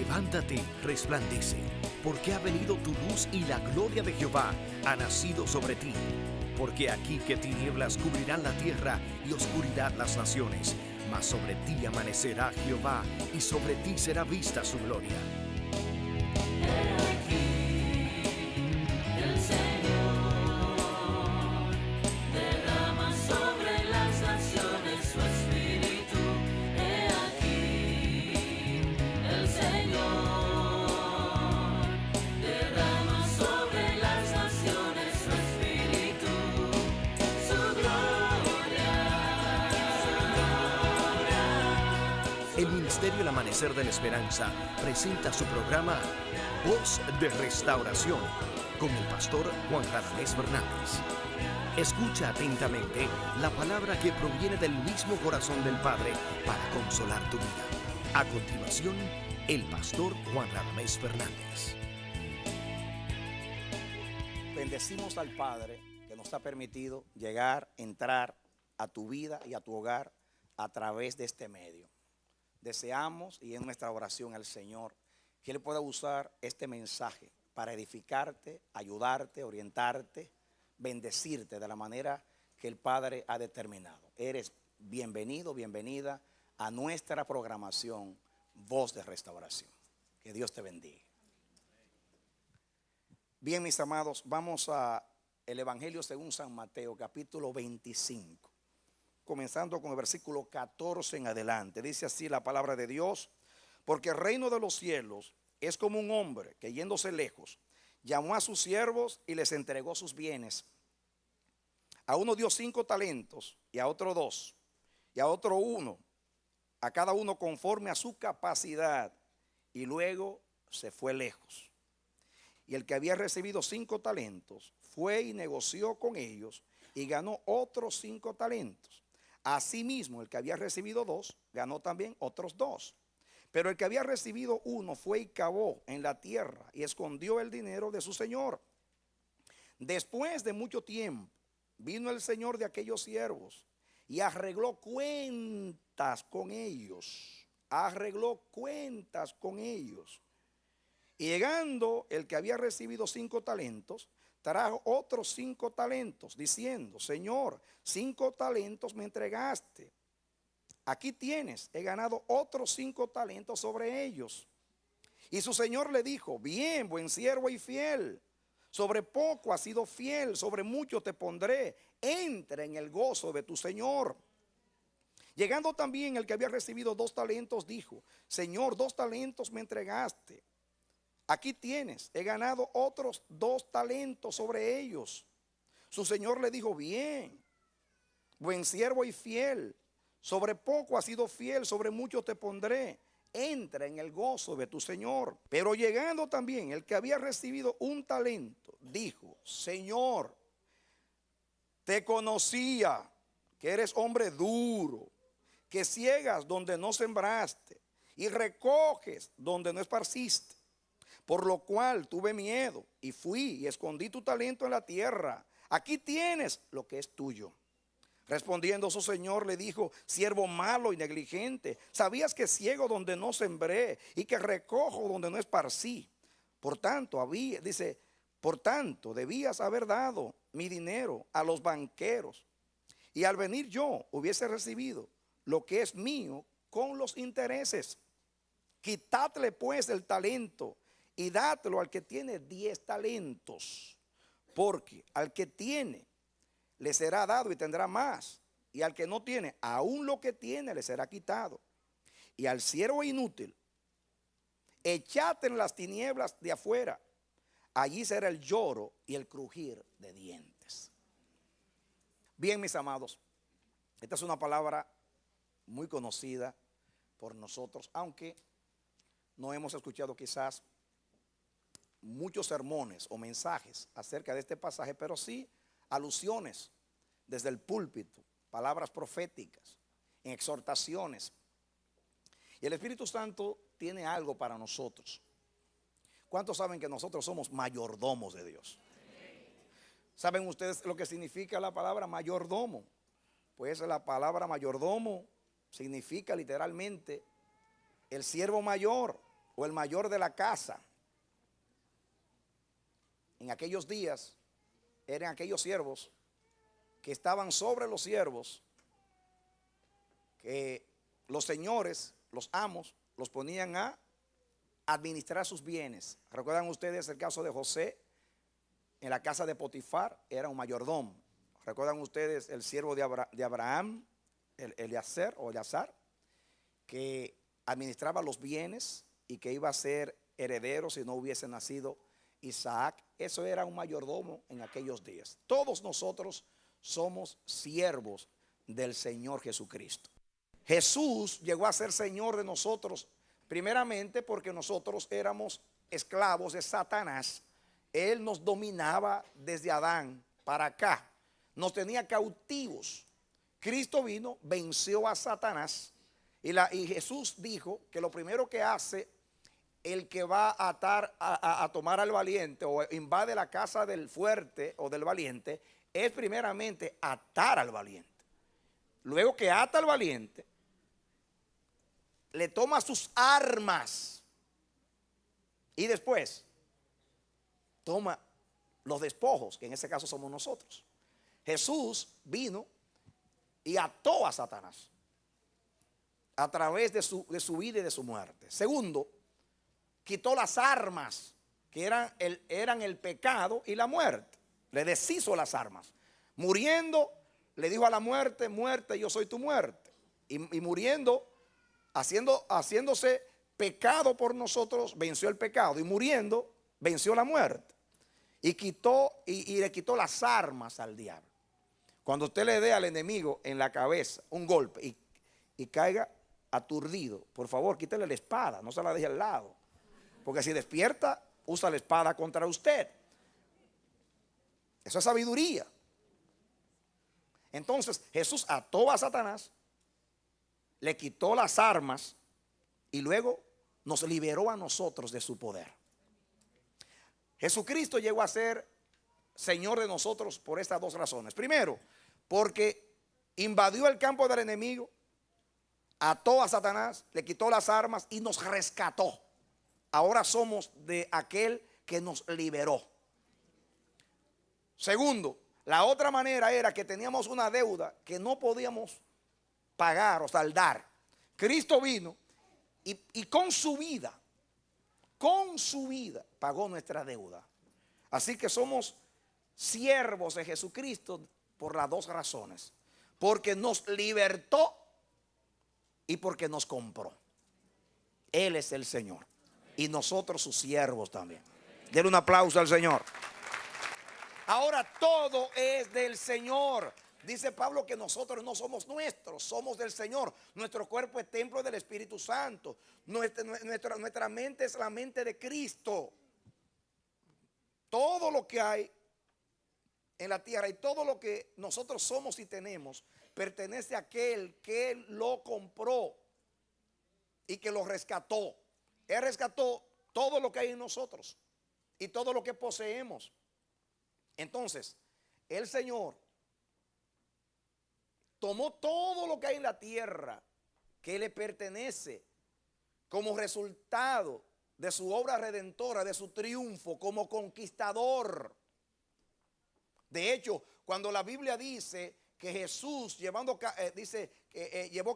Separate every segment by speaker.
Speaker 1: Levántate, resplandece, porque ha venido tu luz y la gloria de Jehová ha nacido sobre ti. Porque aquí que tinieblas cubrirán la tierra y oscuridad las naciones, mas sobre ti amanecerá Jehová y sobre ti será vista su gloria. El Ministerio El Amanecer de la Esperanza presenta su programa Voz de Restauración con el pastor Juan Radamés Fernández. Escucha atentamente la palabra que proviene del mismo corazón del Padre para consolar tu vida. A continuación, el pastor Juan Radamés Fernández.
Speaker 2: Bendecimos al Padre que nos ha permitido llegar, entrar a tu vida y a tu hogar a través de este medio. Deseamos, y en nuestra oración al Señor, que Él pueda usar este mensaje para edificarte, ayudarte, orientarte, bendecirte de la manera que el Padre ha determinado. Eres bienvenido, bienvenida a nuestra programación Voz de Restauración. Que Dios te bendiga. Bien, mis amados, vamos a el Evangelio según San Mateo, capítulo 25. Comenzando con el versículo 14 en adelante. Dice así la palabra de Dios: porque el reino de los cielos es como un hombre que, yéndose lejos, llamó a sus siervos y les entregó sus bienes. A uno dio 5 talentos, y a otro 2, y a otro 1, a cada uno conforme a su capacidad, y luego se fue lejos. Y el que había recibido 5 talentos fue y negoció con ellos y ganó otros 5 talentos. Asimismo, el que había recibido 2 ganó también otros 2. Pero el que había recibido 1 fue y cavó en la tierra y escondió el dinero de su señor. Después de mucho tiempo vino el señor de aquellos siervos y arregló cuentas con ellos. Arregló cuentas con ellos. Y llegando el que había recibido 5 talentos, trajo otros 5 talentos, diciendo: Señor, 5 talentos me entregaste. Aquí tienes, he ganado otros 5 talentos sobre ellos. Y su señor le dijo: bien, buen siervo y fiel. Sobre poco has sido fiel, sobre mucho te pondré. Entra en el gozo de tu señor. Llegando también el que había recibido 2 talentos, dijo: Señor, 2 talentos me entregaste. Aquí tienes, he ganado otros 2 talentos sobre ellos. Su señor le dijo: bien, buen siervo y fiel. Sobre poco has sido fiel, sobre mucho te pondré. Entra en el gozo de tu señor. Pero llegando también el que había recibido 1 talento, dijo: Señor, te conocía que eres hombre duro, que ciegas donde no sembraste y recoges donde no esparciste. Por lo cual tuve miedo y fui y escondí tu talento en la tierra. Aquí tienes lo que es tuyo. Respondiendo su señor le dijo: siervo malo y negligente, sabías que ciego donde no sembré y que recojo donde no esparcí. Por tanto, debías haber dado mi dinero a los banqueros, y al venir yo hubiese recibido lo que es mío con los intereses. Quitadle pues el talento y dátelo al que tiene 10 talentos, porque al que tiene le será dado y tendrá más, y al que no tiene, aún lo que tiene le será quitado. Y al siervo inútil, echad en las tinieblas de afuera, allí será el lloro y el crujir de dientes. Bien, mis amados, esta es una palabra muy conocida por nosotros, aunque no hemos escuchado quizás muchos sermones o mensajes acerca de este pasaje, pero sí alusiones desde el púlpito, palabras proféticas, en exhortaciones. Y el Espíritu Santo tiene algo para nosotros. ¿Cuántos saben que nosotros somos mayordomos de Dios? ¿Saben ustedes lo que significa la palabra mayordomo? Pues la palabra mayordomo significa literalmente el siervo mayor o el mayor de la casa. En aquellos días eran aquellos siervos que estaban sobre los siervos, que los señores, los amos, los ponían a administrar sus bienes. ¿Recuerdan ustedes el caso de José? En la casa de Potifar era un mayordomo. ¿Recuerdan ustedes el siervo de Abraham, Eleazar, que administraba los bienes y que iba a ser heredero si no hubiese nacido Isaac? Eso era un mayordomo en aquellos días. Todos nosotros somos siervos del Señor Jesucristo. Jesús llegó a ser Señor de nosotros primeramente porque nosotros éramos esclavos de Satanás. Él nos dominaba desde Adán para acá, nos tenía cautivos. Cristo vino, venció a Satanás y Jesús dijo que lo primero que hace el que va a tomar al valiente o invade la casa del fuerte o del valiente es primeramente atar al valiente. Luego que ata al valiente, le toma sus armas y después toma los despojos, que en ese caso somos nosotros. Jesús vino y ató a Satanás a través de su vida y de su muerte. Segundo, quitó las armas que eran el pecado y la muerte. Le deshizo las armas. Muriendo, le dijo a la muerte: muerte, yo soy tu muerte. Y muriendo, haciéndose pecado por nosotros, venció el pecado. Y muriendo, venció la muerte. Y le quitó las armas al diablo. Cuando usted le dé al enemigo en la cabeza un golpe y caiga aturdido, por favor, quítele la espada, no se la deje al lado. Porque si despierta, usa la espada contra usted. Eso es sabiduría. Entonces Jesús ató a Satanás, le quitó las armas y luego nos liberó a nosotros de su poder. Jesucristo llegó a ser Señor de nosotros por estas dos razones. Primero, porque invadió el campo del enemigo, ató a Satanás, le quitó las armas y nos rescató. Ahora somos de aquel que nos liberó. Segundo, la otra manera era que teníamos una deuda que no podíamos pagar o saldar. Cristo vino y con su vida pagó nuestra deuda. Así que somos siervos de Jesucristo por las dos razones: porque nos libertó y porque nos compró. Él es el Señor y nosotros sus siervos también. Denle un aplauso al Señor. Ahora todo es del Señor. Dice Pablo que nosotros no somos nuestros, somos del Señor. Nuestro cuerpo es templo del Espíritu Santo. Nuestra mente es la mente de Cristo. Todo lo que hay en la tierra y todo lo que nosotros somos y tenemos pertenece a aquel que lo compró y que lo rescató. Él rescató todo lo que hay en nosotros y todo lo que poseemos. Entonces, el Señor tomó todo lo que hay en la tierra que le pertenece como resultado de su obra redentora, de su triunfo como conquistador. De hecho, cuando la Biblia dice que Jesús llevó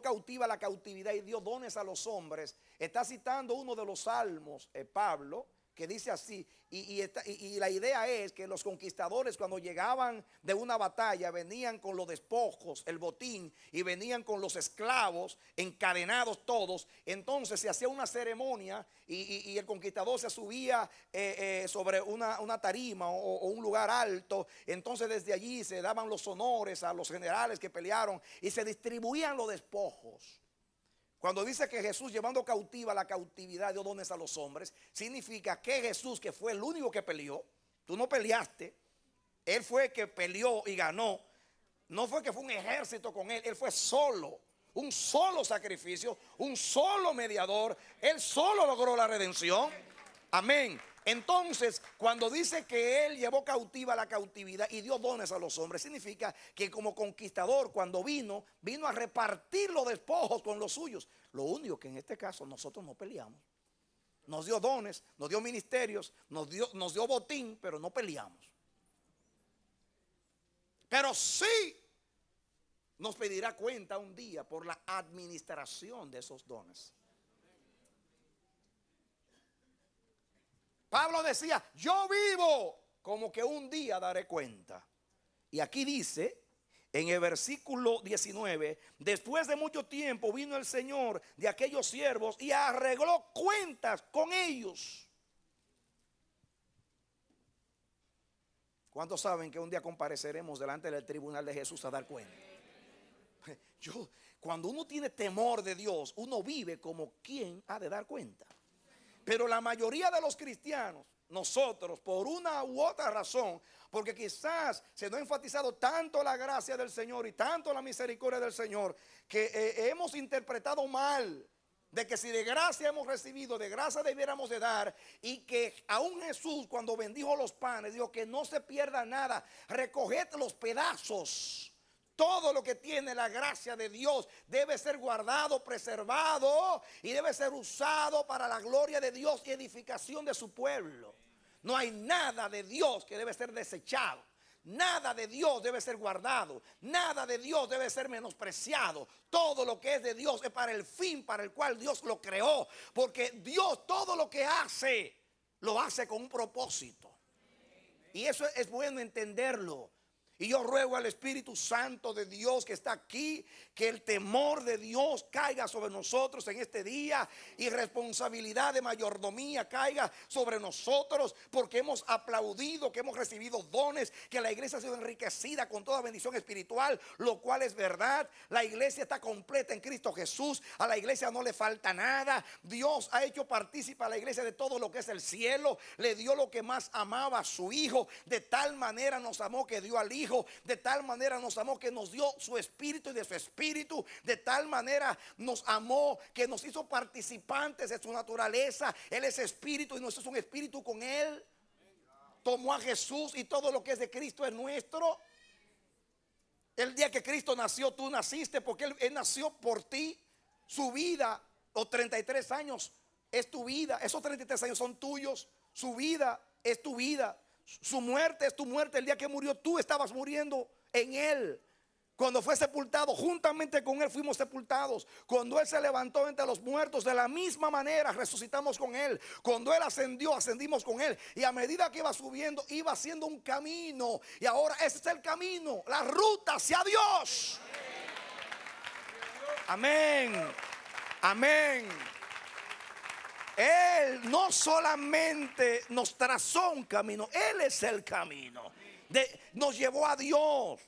Speaker 2: cautiva la cautividad y dio dones a los hombres, está citando uno de los salmos, Pablo, que dice así, y la idea es que los conquistadores, cuando llegaban de una batalla, venían con los despojos, el botín, y venían con los esclavos encadenados todos. Entonces se hacía una ceremonia y el conquistador se subía sobre una tarima o un lugar alto. Entonces desde allí se daban los honores a los generales que pelearon y se distribuían los despojos. Cuando dice que Jesús, llevando cautiva la cautividad, dio dones a los hombres, significa que Jesús, que fue el único que peleó, tú no peleaste, él fue el que peleó y ganó. No fue que fue un ejército con él fue solo, un solo sacrificio, un solo mediador. Él solo logró la redención. Amén. Entonces, cuando dice que él llevó cautiva la cautividad y dio dones a los hombres, significa que como conquistador, cuando vino a repartir los despojos con los suyos. Lo único que en este caso nosotros no peleamos. Nos dio dones, nos dio ministerios, nos dio botín, pero no peleamos. Pero sí nos pedirá cuenta un día por la administración de esos dones. Pablo decía, yo vivo como que un día daré cuenta. Y aquí dice, en el versículo 19, después de mucho tiempo vino el Señor de aquellos siervos y arregló cuentas con ellos. ¿Cuántos saben que un día compareceremos delante del tribunal de Jesús a dar cuenta? Cuando uno tiene temor de Dios, uno vive como quien ha de dar cuenta. Pero la mayoría de los cristianos, nosotros, por una u otra razón, porque quizás se nos ha enfatizado tanto la gracia del Señor y tanto la misericordia del Señor, que hemos interpretado mal de que si de gracia hemos recibido, de gracia debiéramos de dar, y que aún Jesús cuando bendijo los panes dijo que no se pierda nada, recoged los pedazos. Todo lo que tiene la gracia de Dios debe ser guardado, preservado y debe ser usado para la gloria de Dios y edificación de su pueblo. No hay nada de Dios que debe ser desechado. Nada de Dios debe ser guardado. Nada de Dios debe ser menospreciado. Todo lo que es de Dios es para el fin para el cual Dios lo creó. Porque Dios todo lo que hace, lo hace con un propósito. Y eso es bueno entenderlo. Y yo ruego al Espíritu Santo de Dios que está aquí, que el temor de Dios caiga sobre nosotros en este día y responsabilidad de mayordomía caiga sobre nosotros, porque hemos aplaudido, que hemos recibido dones, que la iglesia ha sido enriquecida con toda bendición espiritual, lo cual es verdad. La iglesia está completa en Cristo Jesús, a la iglesia no le falta nada. Dios ha hecho partícipe a la iglesia de todo lo que es el cielo, le dio lo que más amaba a su Hijo, de tal manera nos amó que dio al Hijo. De tal manera nos amó que nos dio su espíritu y de su espíritu. De tal manera nos amó que nos hizo participantes de su naturaleza. Él es espíritu y nosotros es un espíritu con él. Tomó a Jesús y todo lo que es de Cristo es nuestro. El día que Cristo nació, tú naciste porque él nació por ti. Su vida, los 33 años es tu vida. Esos 33 años son tuyos. Su vida es tu vida. Su muerte es tu muerte. El día que murió tú estabas muriendo en él. Cuando fue sepultado, juntamente con él fuimos sepultados. Cuando él se levantó entre los muertos, de la misma manera resucitamos con él. Cuando él ascendió, ascendimos con él. Y a medida que iba subiendo, iba haciendo un camino. Y ahora ese es el camino, la ruta hacia Dios. Amén. Amén. Él no solamente nos trazó un camino, Él es el camino. Nos llevó a Dios.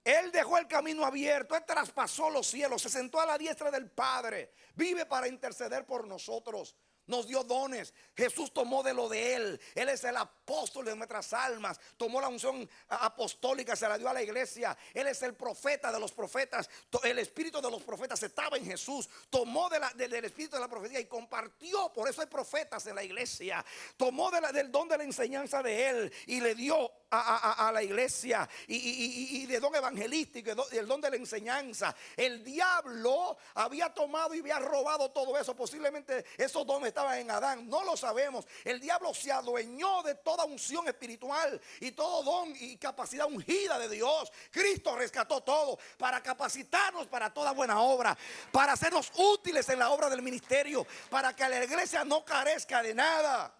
Speaker 2: Él dejó el camino abierto, Él traspasó los cielos, se sentó a la diestra del Padre, vive para interceder por nosotros. Nos dio dones. Jesús tomó de lo de él. Él es el apóstol de nuestras almas. Tomó la unción apostólica, se la dio a la iglesia. Él es el profeta de los profetas. El espíritu de los profetas estaba en Jesús. Tomó del espíritu de la profecía y compartió. Por eso hay profetas en la iglesia. Tomó del don de la enseñanza de él y le dio a la iglesia. Y de don evangelístico y el don de la enseñanza. El diablo había tomado y había robado todo eso. Posiblemente esos dones estaban en Adán, no lo sabemos. El diablo se adueñó de toda unción espiritual y todo don y capacidad ungida de Dios. Cristo rescató todo para capacitarnos para toda buena obra, para hacernos útiles en la obra del ministerio, para que la iglesia no carezca de nada.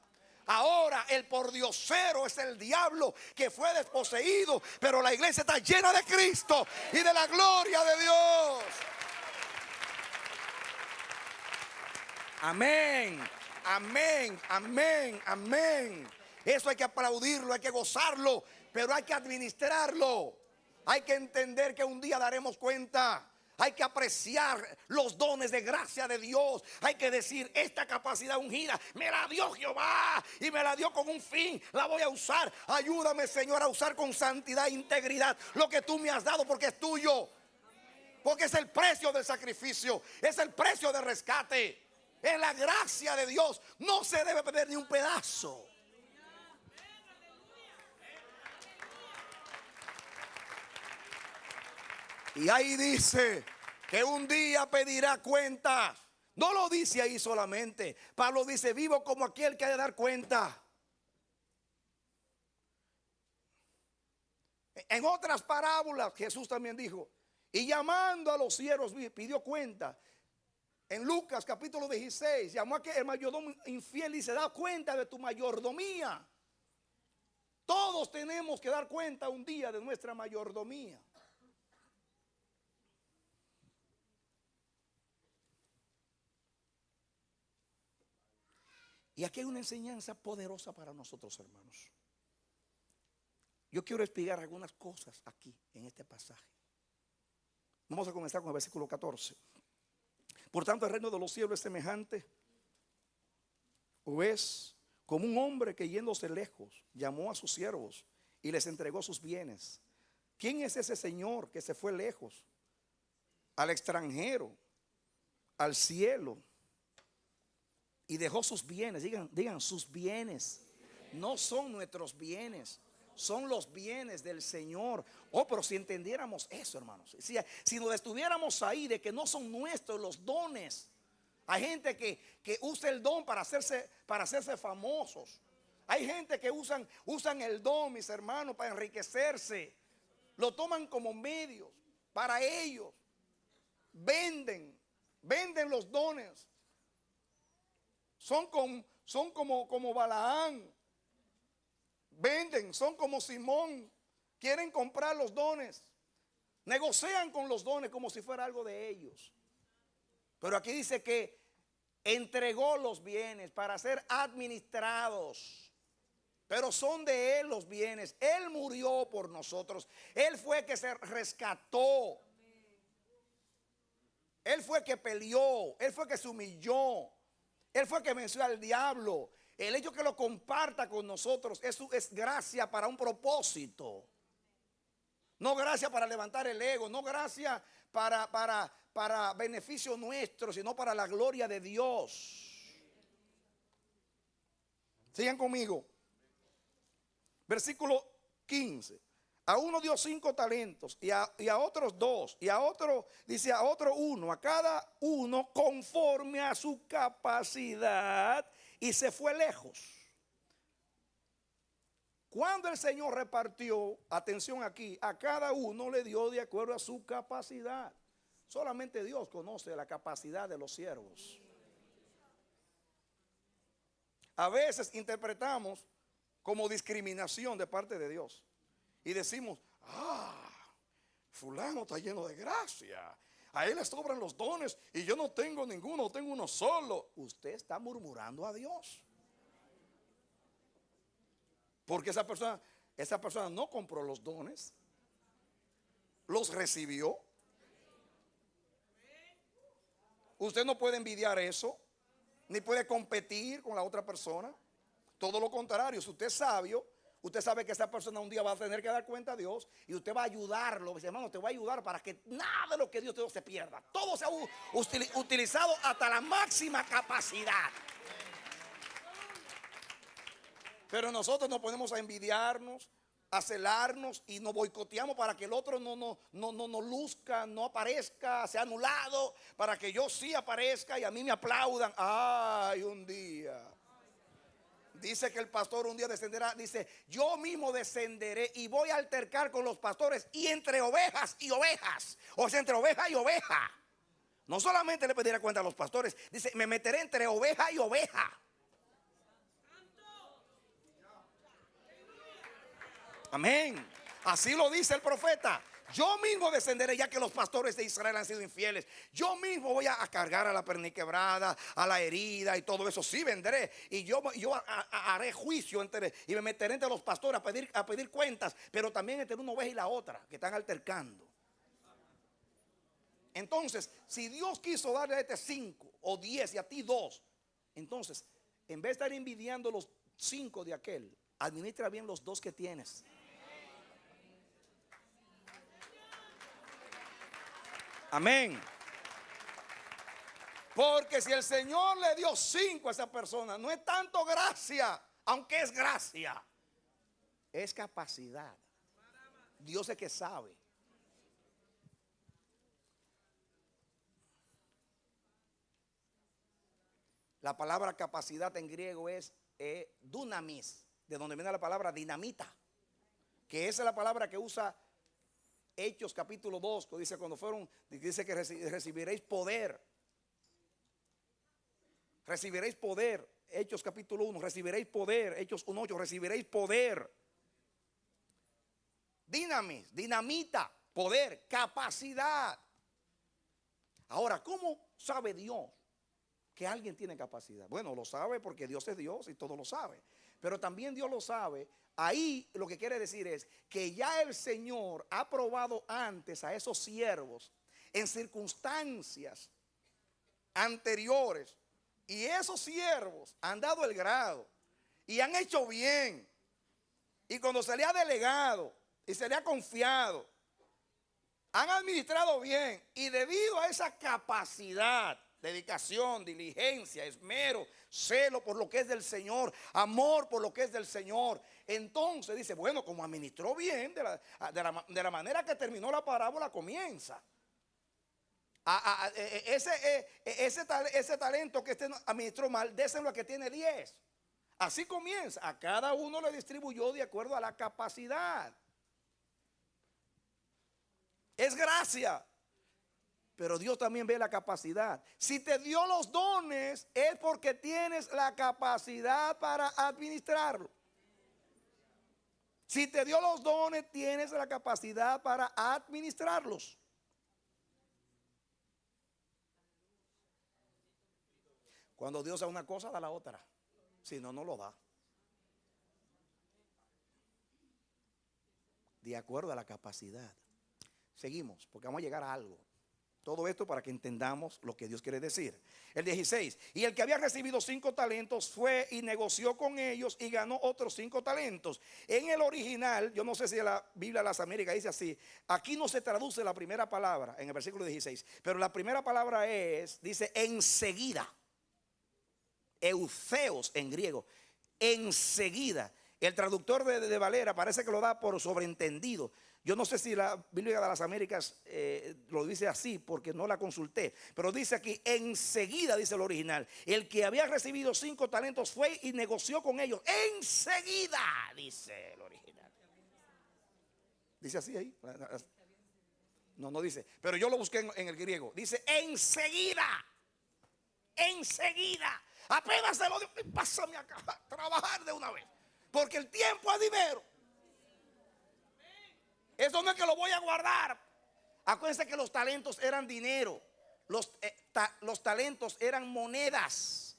Speaker 2: Ahora el pordiosero es el diablo que fue desposeído, pero la iglesia está llena de Cristo y de la gloria de Dios. Amén, amén, amén, amén. Eso hay que aplaudirlo, hay que gozarlo, pero hay que administrarlo. Hay que entender que un día daremos cuenta. Hay que apreciar los dones de gracia de Dios. Hay que decir, esta capacidad ungida me la dio Jehová y me la dio con un fin. La voy a usar. Ayúdame, Señor, a usar con santidad e integridad lo que tú me has dado, porque es tuyo. Porque es el precio del sacrificio, es el precio del rescate. Es la gracia de Dios. No se debe perder ni un pedazo. Y ahí dice que un día pedirá cuentas No lo dice ahí solamente. Pablo dice, vivo como aquel que ha de dar cuenta. En otras parábolas Jesús también dijo, y llamando a los siervos pidió cuenta. En Lucas capítulo 16 llamó a que el mayordomo infiel y se da cuenta de tu mayordomía. Todos tenemos que dar cuenta un día de nuestra mayordomía. Y aquí hay una enseñanza poderosa para nosotros, hermanos. Yo quiero explicar algunas cosas aquí en este pasaje. Vamos a comenzar con el versículo 14. Por tanto, el reino de los cielos es semejante, o es como un hombre que yéndose lejos, llamó a sus siervos y les entregó sus bienes. ¿Quién es ese señor que se fue lejos? Al extranjero, al cielo, y dejó sus bienes. Digan sus bienes. No son nuestros bienes, son los bienes del Señor. Oh, pero si entendiéramos eso, hermanos, si nos estuviéramos ahí de que no son nuestros los dones. Hay gente que usa el don para hacerse famosos. Hay gente que usan el don, mis hermanos, para enriquecerse. Lo toman como medios para ellos. Venden los dones. Son como Balaán. Venden, son como Simón. Quieren comprar los dones. Negocian con los dones como si fuera algo de ellos. Pero aquí dice que entregó los bienes para ser administrados. Pero son de Él los bienes. Él murió por nosotros. Él fue que se rescató. Él fue que peleó. Él fue que se humilló. Él fue que venció al diablo. El hecho que lo comparta con nosotros es gracia para un propósito. No gracia para levantar el ego. No gracia para beneficio nuestro, sino para la gloria de Dios. Sigan conmigo. Versículo 15. A uno dio 5 talentos y a otros 2 y a otro, dice a otro 1, a cada uno conforme a su capacidad, y se fue lejos. Cuando el Señor repartió, atención aquí, a cada uno le dio de acuerdo a su capacidad. Solamente Dios conoce la capacidad de los siervos. A veces interpretamos como discriminación de parte de Dios. Y decimos, fulano está lleno de gracia. A él le sobran los dones y yo no tengo ninguno, tengo uno solo. Usted está murmurando a Dios. Porque esa persona no compró los dones, los recibió. Usted no puede envidiar eso, ni puede competir con la otra persona. Todo lo contrario, si usted es sabio, usted sabe que esa persona un día va a tener que dar cuenta a Dios y usted va a ayudarlo. Dice, hermano, te voy a ayudar para que nada de lo que Dios te dio se pierda. Todo sea utilizado hasta la máxima capacidad. Pero nosotros nos ponemos a envidiarnos, a celarnos y nos boicoteamos para que el otro no luzca, no aparezca, sea anulado, para que yo sí aparezca y a mí me aplaudan. Ay, un día. Dice que el pastor un día descenderá, dice, yo mismo descenderé y voy a altercar con los pastores y entre ovejas y ovejas. O sea, entre oveja y oveja. No solamente le pediré cuenta a los pastores, dice, me meteré entre oveja y oveja. Amén. Así lo dice el profeta. Yo mismo descenderé, ya que los pastores de Israel han sido infieles. Yo mismo voy a cargar a la perniquebrada, a la herida y todo eso. Sí vendré. Y yo haré juicio y me meteré entre los pastores a pedir cuentas. Pero también entre una oveja y la otra, que están altercando. Entonces, si Dios quiso darle a este 5 o 10 y a ti 2, entonces, en vez de estar envidiando los 5 de aquel, administra bien los 2 que tienes. Amén. Porque si el Señor le dio 5 a esa persona, no es tanto gracia, aunque es gracia, es capacidad. Dios es que sabe. La palabra capacidad en griego es dunamis, de donde viene la palabra dinamita, que esa es la palabra que usa Hechos capítulo 2, que dice cuando fueron, dice que recibiréis poder. Recibiréis poder. Hechos capítulo 1, recibiréis poder. Hechos 1:8, recibiréis poder. Dinamis, dinamita, poder, capacidad. Ahora, ¿cómo sabe Dios que alguien tiene capacidad? Bueno, lo sabe porque Dios es Dios y todo lo sabe. Pero también Dios lo sabe. Ahí lo que quiere decir es que ya el Señor ha probado antes a esos siervos en circunstancias anteriores. Y esos siervos han dado el grado y han hecho bien. Y cuando se le ha delegado y se le ha confiado, han administrado bien. Y debido a esa capacidad, dedicación, diligencia, esmero, celo por lo que es del Señor, amor por lo que es del Señor, entonces dice, bueno, como administró bien, de la manera que terminó la parábola comienza. Ese talento que este administró mal, déselo a que tiene 10. Así comienza. A cada uno le distribuyó de acuerdo a la capacidad. Es gracia. Pero Dios también ve la capacidad. Si te dio los dones, es porque tienes la capacidad para administrarlo. Si te dio los dones, tienes la capacidad para administrarlos. Cuando Dios da una cosa, da la otra. Si no, no lo da. De acuerdo a la capacidad. Seguimos, porque vamos a llegar a algo. Todo esto para que entendamos lo que Dios quiere decir. El 16. Y el que había recibido 5 talentos fue y negoció con ellos y ganó otros 5 talentos. En el original, yo no sé si la Biblia de las Américas dice así. Aquí no se traduce la primera palabra en el versículo 16. Pero la primera palabra dice enseguida. Eutheos en griego. Enseguida. El traductor de Valera parece que lo da por sobreentendido. Yo no sé si la Biblia de las Américas lo dice así porque no la consulté. Pero dice aquí, enseguida dice el original. El que había recibido 5 talentos fue y negoció con ellos. Enseguida, dice el original. Dice así ahí. No dice. Pero yo lo busqué en el griego. Dice enseguida. Enseguida. Apenas se lo dio. Pásame a trabajar de una vez. Porque el tiempo es dinero. Eso no es que lo voy a guardar. Acuérdense que los talentos eran dinero. Los talentos eran monedas.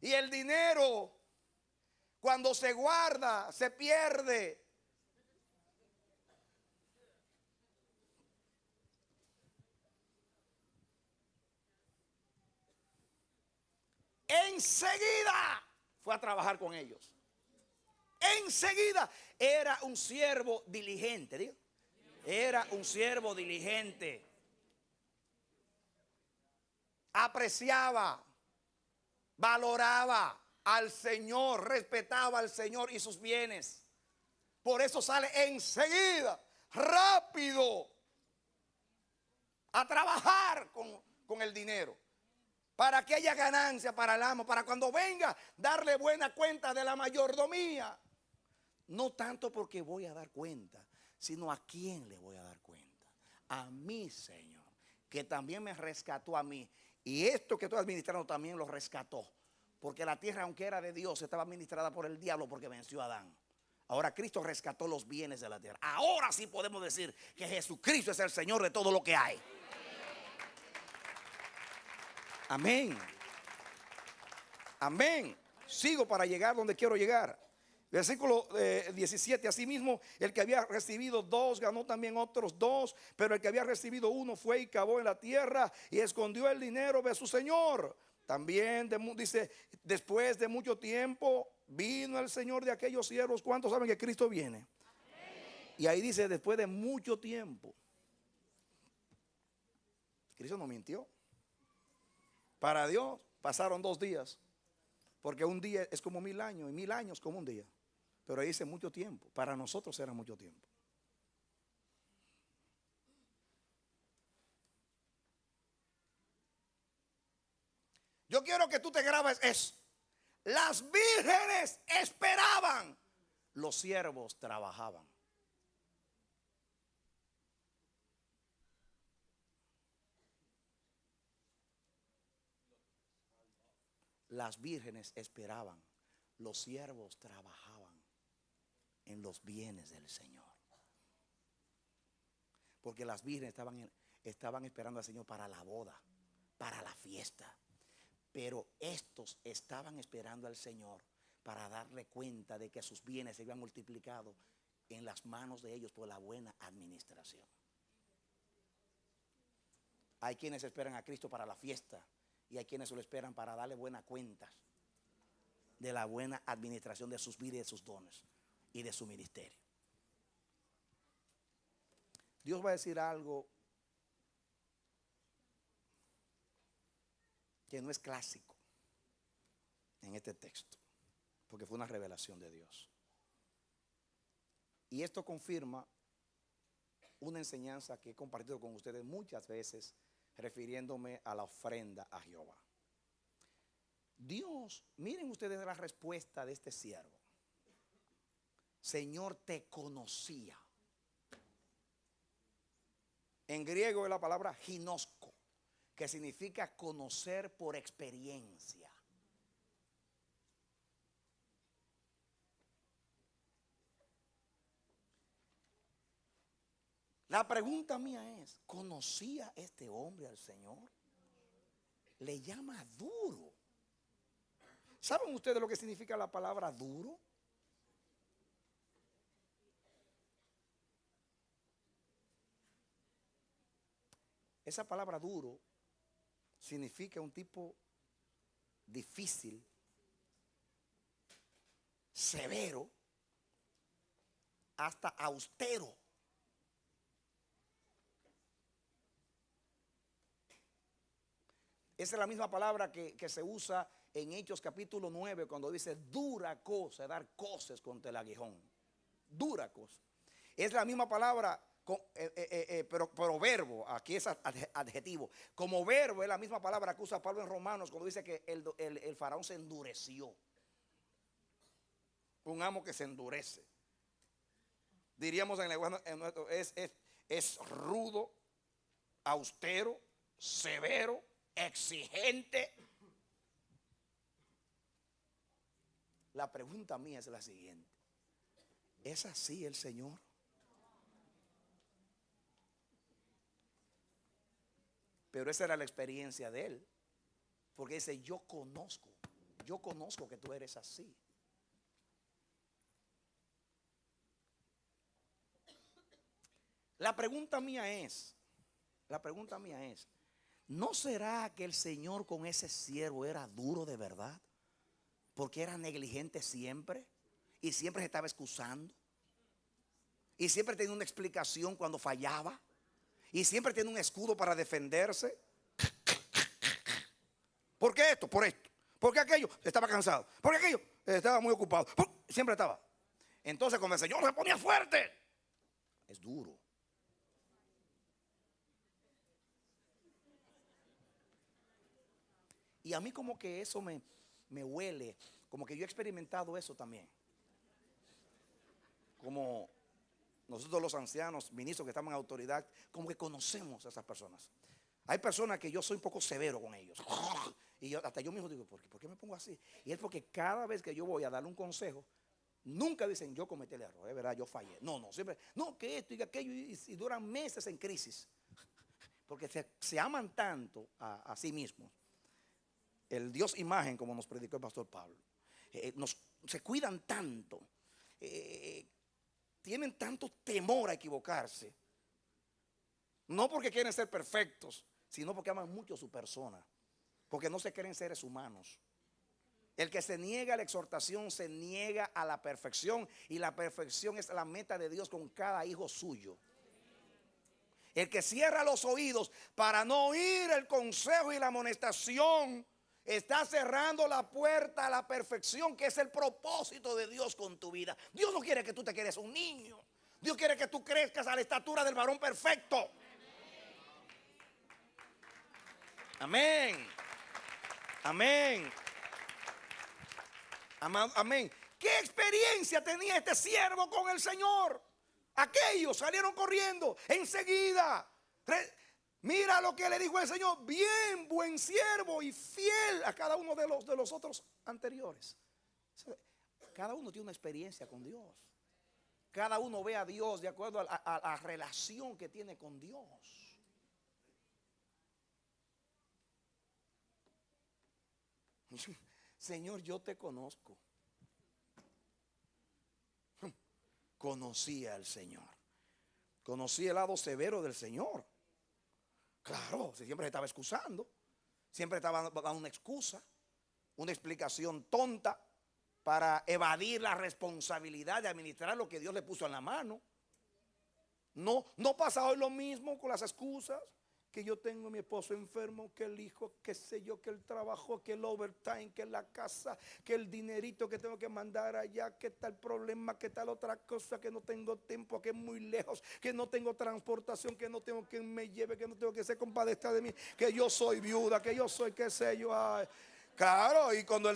Speaker 2: Y el dinero, cuando se guarda, se pierde. Enseguida fue a trabajar con ellos. Enseguida era un siervo diligente. ¿Digo? Era un siervo diligente. Apreciaba, valoraba al Señor, respetaba al Señor y sus bienes. Por eso sale enseguida, rápido, a trabajar con el dinero. Para que haya ganancia para el amo, para cuando venga darle buena cuenta de la mayordomía. No tanto porque voy a dar cuenta, sino a quién le voy a dar cuenta. A mi Señor, que también me rescató a mí. Y esto que estoy administrando también lo rescató. Porque la tierra, aunque era de Dios, estaba administrada por el diablo porque venció a Adán. Ahora Cristo rescató los bienes de la tierra. Ahora sí podemos decir que Jesucristo es el Señor de todo lo que hay. Amén. Amén. Sigo para llegar donde quiero llegar. Versículo 17. Asimismo, el que había recibido 2 ganó también otros 2. Pero el que había recibido 1 fue y cavó en la tierra y escondió el dinero de su señor. También dice, después de mucho tiempo vino el Señor de aquellos siervos. ¿Cuántos saben que Cristo viene? Amén. Y ahí dice, después de mucho tiempo. Cristo no mintió. Para Dios pasaron 2 días. Porque un día es como 1000 años y 1000 años como un día. Pero ahí dice mucho tiempo. Para nosotros era mucho tiempo. Yo quiero que tú te grabes eso. Las vírgenes esperaban, los siervos trabajaban. Las vírgenes esperaban, los siervos trabajaban en los bienes del Señor. Porque las vírgenes estaban esperando al Señor para la boda, para la fiesta. Pero estos estaban esperando al Señor para darle cuenta de que sus bienes se habían multiplicado en las manos de ellos por la buena administración. Hay quienes esperan a Cristo para la fiesta y hay quienes lo esperan para darle buenas cuentas de la buena administración de sus vidas y de sus dones y de su ministerio. Dios va a decir algo que no es clásico en este texto, porque fue una revelación de Dios. Y esto confirma una enseñanza que he compartido con ustedes muchas veces, refiriéndome a la ofrenda a Jehová. Dios, miren ustedes la respuesta de este siervo. Señor, te conocía. En griego es la palabra ginosko, que significa conocer por experiencia. La pregunta mía es, ¿conocía este hombre al Señor? Le llama duro. ¿Saben ustedes lo que significa la palabra duro? Esa palabra duro significa un tipo difícil, severo, hasta austero. Esa es la misma palabra que se usa en Hechos capítulo 9 cuando dice dura cosa, dar coces contra el aguijón. Dura cosa. Es la misma palabra, pero verbo, aquí es adjetivo. Como verbo es la misma palabra que usa Pablo en Romanos cuando dice que el faraón se endureció. Un amo que se endurece. Diríamos en nuestro, es rudo, austero, severo, exigente. La pregunta mía es la siguiente: ¿es así el Señor? Pero esa era la experiencia de él, porque dice, yo conozco que tú eres así. La pregunta mía es, ¿no será que el Señor con ese siervo era duro de verdad? Porque era negligente siempre y siempre se estaba excusando y siempre tenía una explicación cuando fallaba y siempre tenía un escudo para defenderse. ¿Por qué esto? Por esto. ¿Por qué aquello? Estaba cansado. ¿Por qué aquello? Estaba muy ocupado. Siempre estaba. Entonces cuando el Señor se ponía fuerte, es duro. Y a mí como que eso me huele, como que yo he experimentado eso también. Como nosotros los ancianos, ministros que estamos en autoridad, como que conocemos a esas personas. Hay personas que yo soy un poco severo con ellos. Y hasta yo mismo digo, ¿por qué me pongo así? Y es porque cada vez que yo voy a darle un consejo, nunca dicen yo cometí el error, es verdad, yo fallé. No, siempre, no, que esto y que aquello, y duran meses en crisis. Porque se aman tanto a sí mismos. El Dios imagen, como nos predicó el pastor Pablo, se cuidan tanto, tienen tanto temor a equivocarse, no porque quieren ser perfectos, sino porque aman mucho a su persona, porque no se creen seres humanos. El que se niega a la exhortación se niega a la perfección, y la perfección es la meta de Dios con cada hijo suyo. El que cierra los oídos para no oír el consejo y la amonestación está cerrando la puerta a la perfección, que es el propósito de Dios con tu vida. Dios no quiere que tú te quedes un niño. Dios quiere que tú crezcas a la estatura del varón perfecto. Amén. Amén. Amén. ¿Qué experiencia tenía este siervo con el Señor? Aquellos salieron corriendo enseguida. Mira lo que le dijo el Señor: bien, buen siervo y fiel, a cada uno de los otros anteriores. Cada uno tiene una experiencia con Dios. Cada uno ve a Dios de acuerdo a la relación que tiene con Dios. Señor, yo te conozco. Conocía al Señor. Conocí el lado severo del Señor. Claro, siempre se estaba excusando. Siempre estaba dando una excusa, una explicación tonta para evadir la responsabilidad de administrar lo que Dios le puso en la mano. No pasa hoy lo mismo con las excusas. Que yo tengo a mi esposo enfermo, que el hijo, qué sé yo, que el trabajo, que el overtime, que la casa, que el dinerito que tengo que mandar allá, que tal problema, que tal otra cosa, que no tengo tiempo, que es muy lejos, que no tengo transportación, que no tengo quien me lleve, que no tengo que se compadezca de mí, que yo soy viuda, que yo soy qué sé yo. Ay. Claro, y cuando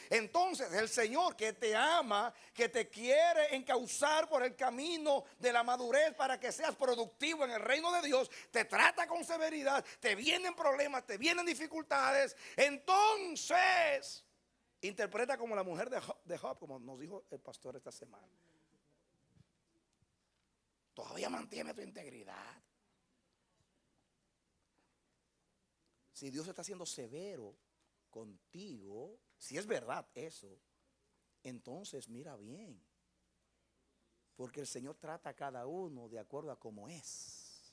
Speaker 2: entonces el Señor que te ama, que te quiere encauzar por el camino de la madurez para que seas productivo en el reino de Dios, te trata con severidad, te vienen problemas, te vienen dificultades. Entonces, interpreta como la mujer de Job, como nos dijo el pastor esta semana. Todavía mantiene tu integridad. Si Dios está siendo severo contigo, si es verdad eso, entonces mira bien, porque el Señor trata a cada uno de acuerdo a cómo es.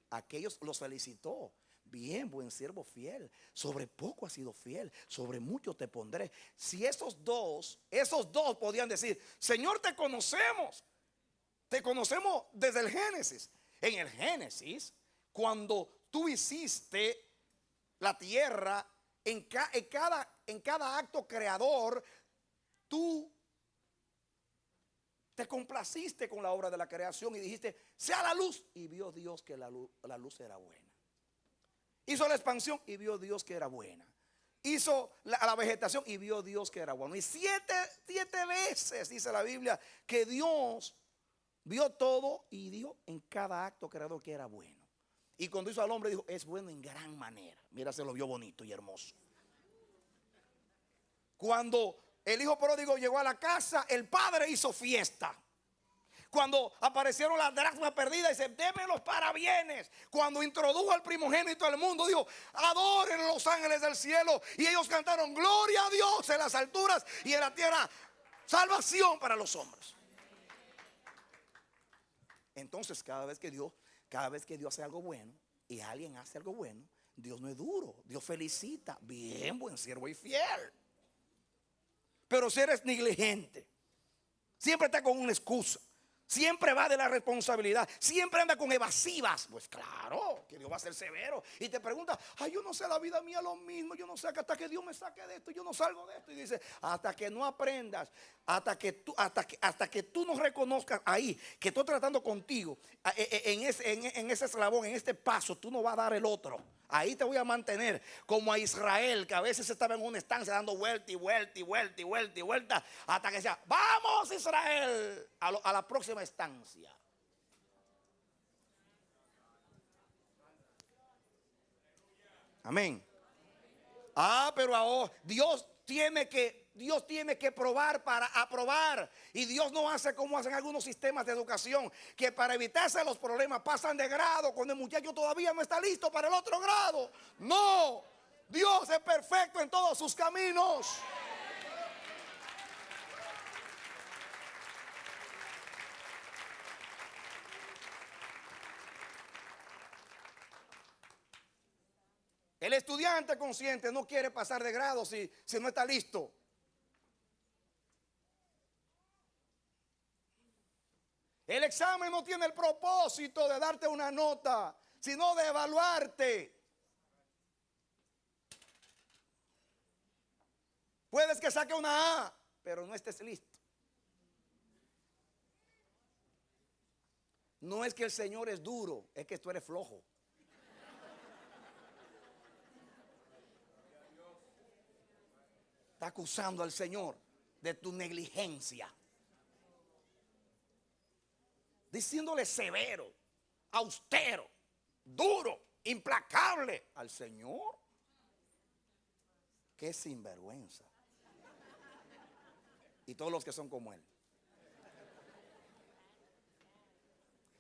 Speaker 2: Aquellos los felicitó: bien, buen siervo fiel, sobre poco has sido fiel, sobre mucho te pondré. Si esos dos podían decir: Señor, te conocemos desde el Génesis. En el Génesis, cuando tú hiciste la tierra, en cada acto creador, tú te complaciste con la obra de la creación y dijiste: sea la luz. Y vio Dios que la luz era buena. Hizo la expansión y vio Dios que era buena. Hizo la vegetación y vio Dios que era bueno. Y siete veces dice la Biblia que Dios vio todo y dijo en cada acto creador que era bueno. Y cuando hizo al hombre dijo: es bueno en gran manera. Mira, se lo vio bonito y hermoso. Cuando el hijo pródigo llegó a la casa, el padre hizo fiesta. Cuando aparecieron las dracmas perdidas, dice: deme los parabienes. Cuando introdujo al primogénito al mundo, dijo: adoren los ángeles del cielo. Y ellos cantaron: gloria a Dios en las alturas y en la tierra salvación para los hombres. Entonces cada vez que Dios hace algo bueno y alguien hace algo bueno, Dios no es duro, Dios felicita: bien, buen siervo y fiel. Pero si eres negligente, siempre está con una excusa, siempre va de la responsabilidad, siempre anda con evasivas, pues claro que Dios va a ser severo. Y te pregunta: ay, yo no sé, la vida mía lo mismo, yo no sé, hasta que Dios me saque de esto, yo no salgo de esto. Y dice: hasta que no aprendas, hasta que tú no reconozcas ahí que estoy tratando contigo en ese eslabón, en este paso, tú no vas a dar el otro. Ahí te voy a mantener como a Israel, que a veces estaba en una estancia dando vuelta y vuelta y vuelta y vuelta y vuelta, hasta que decía: vamos Israel a la próxima estancia. Amén. Pero ahora Dios tiene que probar para aprobar. Y Dios no hace como hacen algunos sistemas de educación, que para evitarse los problemas pasan de grado cuando el muchacho todavía no está listo para el otro grado. No, Dios es perfecto en todos sus caminos. El estudiante consciente no quiere pasar de grado si no está listo. El examen no tiene el propósito de darte una nota, sino de evaluarte. Puedes que saque una A, pero no estés listo. No es que el Señor es duro, es que tú eres flojo. está acusando al Señor de tu negligencia. Diciéndole severo, austero, duro, implacable al Señor. Qué sinvergüenza. Y todos los que son como él.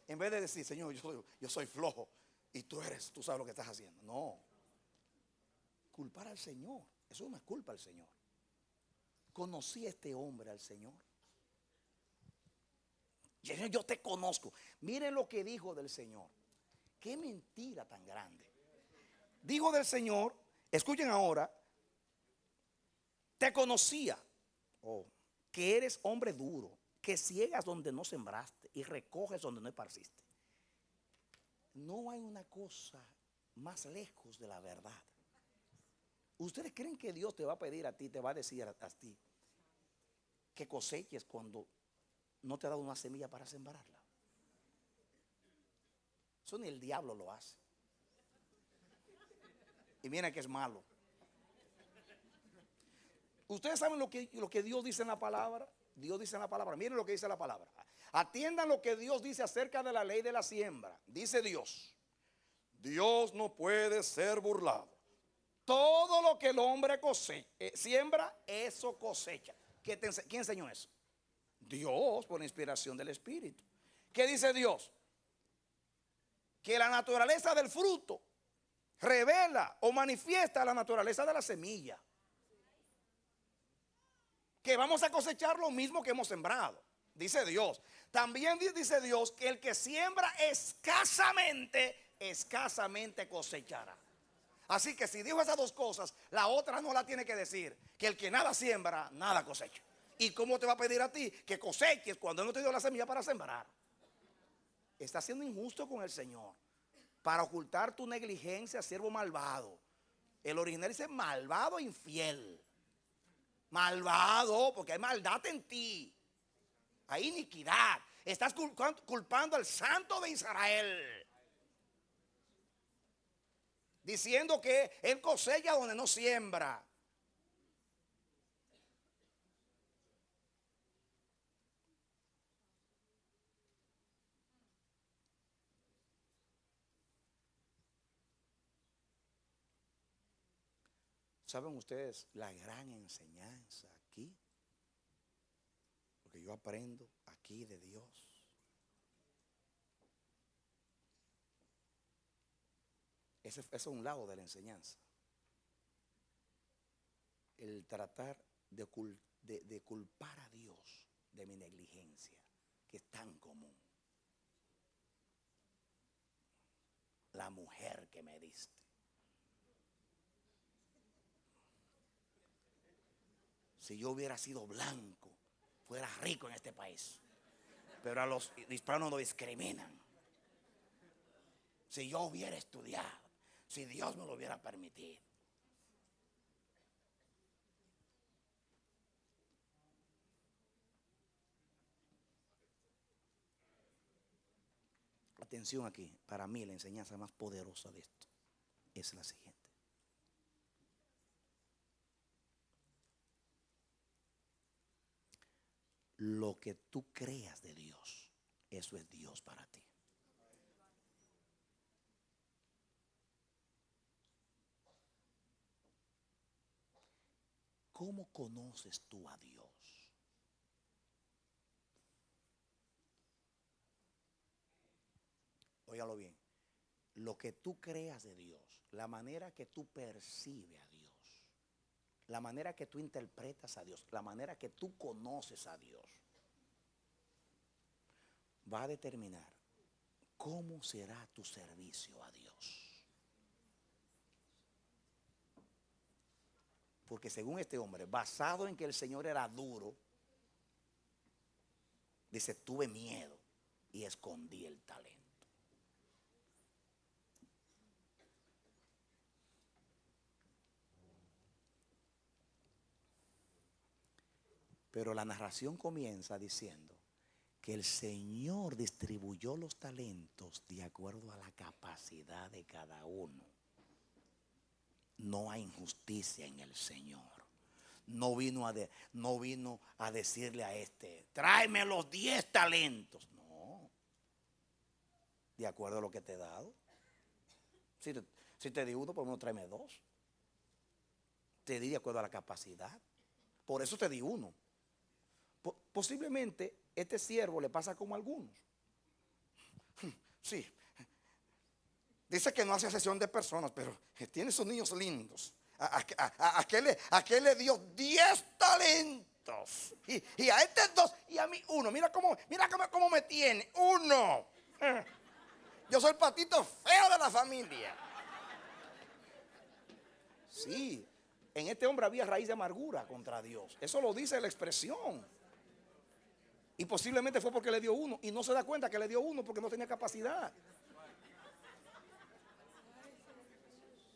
Speaker 2: En vez de decir, Señor, yo soy flojo y tú sabes lo que estás haciendo. No. Culpar al Señor. Eso no es culpa al Señor. Conocí a este hombre, al Señor. Yo te conozco. Miren lo que dijo del Señor. Qué mentira tan grande. Dijo del Señor, escuchen ahora, te conocía, que eres hombre duro, que ciegas donde no sembraste y recoges donde no esparciste. No hay una cosa más lejos de la verdad. ¿Ustedes creen que Dios te va a pedir a ti, te va a decir a ti, que coseches cuando no te ha dado una semilla para sembrarla? Eso ni el diablo lo hace. Y miren que es malo. Ustedes saben lo que Dios dice en la palabra. Dios dice en la palabra, miren lo que dice la palabra. Atiendan lo que Dios dice acerca de la ley de la siembra. Dice Dios, Dios no puede ser burlado. Todo lo que el hombre siembra, eso cosecha. ¿Quién enseñó eso? Dios, por inspiración del Espíritu. ¿Qué dice Dios? Que la naturaleza del fruto revela o manifiesta la naturaleza de la semilla. Que vamos a cosechar lo mismo que hemos sembrado, dice Dios. También dice Dios que el que siembra escasamente cosechará. Así que si dijo esas dos cosas, la otra no la tiene que decir, que el que nada siembra, nada cosecha. ¿Y cómo te va a pedir a ti que coseches cuando no te dio la semilla para sembrar? Está siendo injusto con el Señor. Para ocultar tu negligencia, siervo malvado. El original dice malvado e infiel. Malvado, porque hay maldad en ti. Hay iniquidad. Estás culpando al Santo de Israel. Diciendo que él cosecha donde no siembra. ¿Saben ustedes la gran enseñanza aquí? Porque yo aprendo aquí de Dios. Ese es un lado de la enseñanza. El tratar de culpar a Dios de mi negligencia, que es tan común. La mujer que me diste. Si yo hubiera sido blanco, fuera rico en este país. Pero a los hispanos nos discriminan. Si yo hubiera estudiado, si Dios me lo hubiera permitido. Atención aquí, para mí la enseñanza más poderosa de esto es la siguiente. Lo que tú creas de Dios, eso es Dios para ti. ¿Cómo conoces tú a Dios? Óigalo bien. Lo que tú creas de Dios, la manera que tú percibes a Dios, la manera que tú interpretas a Dios, la manera que tú conoces a Dios, va a determinar cómo será tu servicio a Dios. Porque según este hombre, basado en que el Señor era duro, dice, tuve miedo y escondí el talento. Pero la narración comienza diciendo que el Señor distribuyó los talentos de acuerdo a la capacidad de cada uno. No hay injusticia en el Señor. no vino a decirle a este, tráeme los 10 talentos. No, de acuerdo a lo que te he dado. Si te di uno, por lo menos tráeme 2. Te di de acuerdo a la capacidad. Por eso te di uno. Posiblemente este siervo le pasa como a algunos. Sí. Dice que no hace sesión de personas, pero tiene sus niños lindos. ¿A qué le dio 10 talentos? Y a este 2 y a mí 1. Mira cómo me tiene. 1. Yo soy el patito feo de la familia. Sí, en este hombre había raíz de amargura contra Dios. Eso lo dice la expresión. Y posiblemente fue porque le dio 1 y no se da cuenta que le dio 1 porque no tenía capacidad.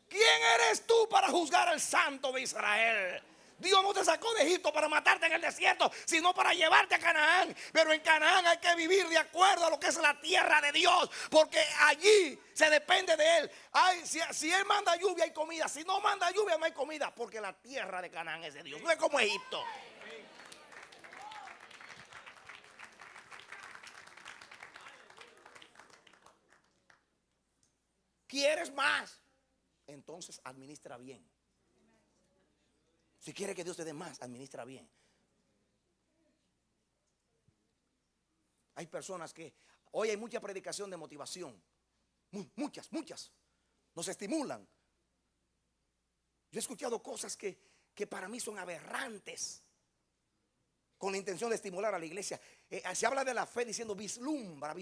Speaker 2: ¿Quién eres tú para juzgar al Santo de Israel? Dios no te sacó de Egipto para matarte en el desierto, sino para llevarte a Canaán. Pero en Canaán hay que vivir de acuerdo a lo que es la tierra de Dios, porque allí se depende de Él. Si Él manda lluvia hay comida, si no manda lluvia no hay comida, porque la tierra de Canaán es de Dios, no es como Egipto. ¿Quieres más? Entonces administra bien. Si quiere que Dios te dé más, administra bien. Hay personas que hoy hay mucha predicación de motivación. Muchas. Nos estimulan. Yo he escuchado cosas que para mí son aberrantes, con la intención de estimular a la iglesia. Se habla de la fe diciendo vislumbra.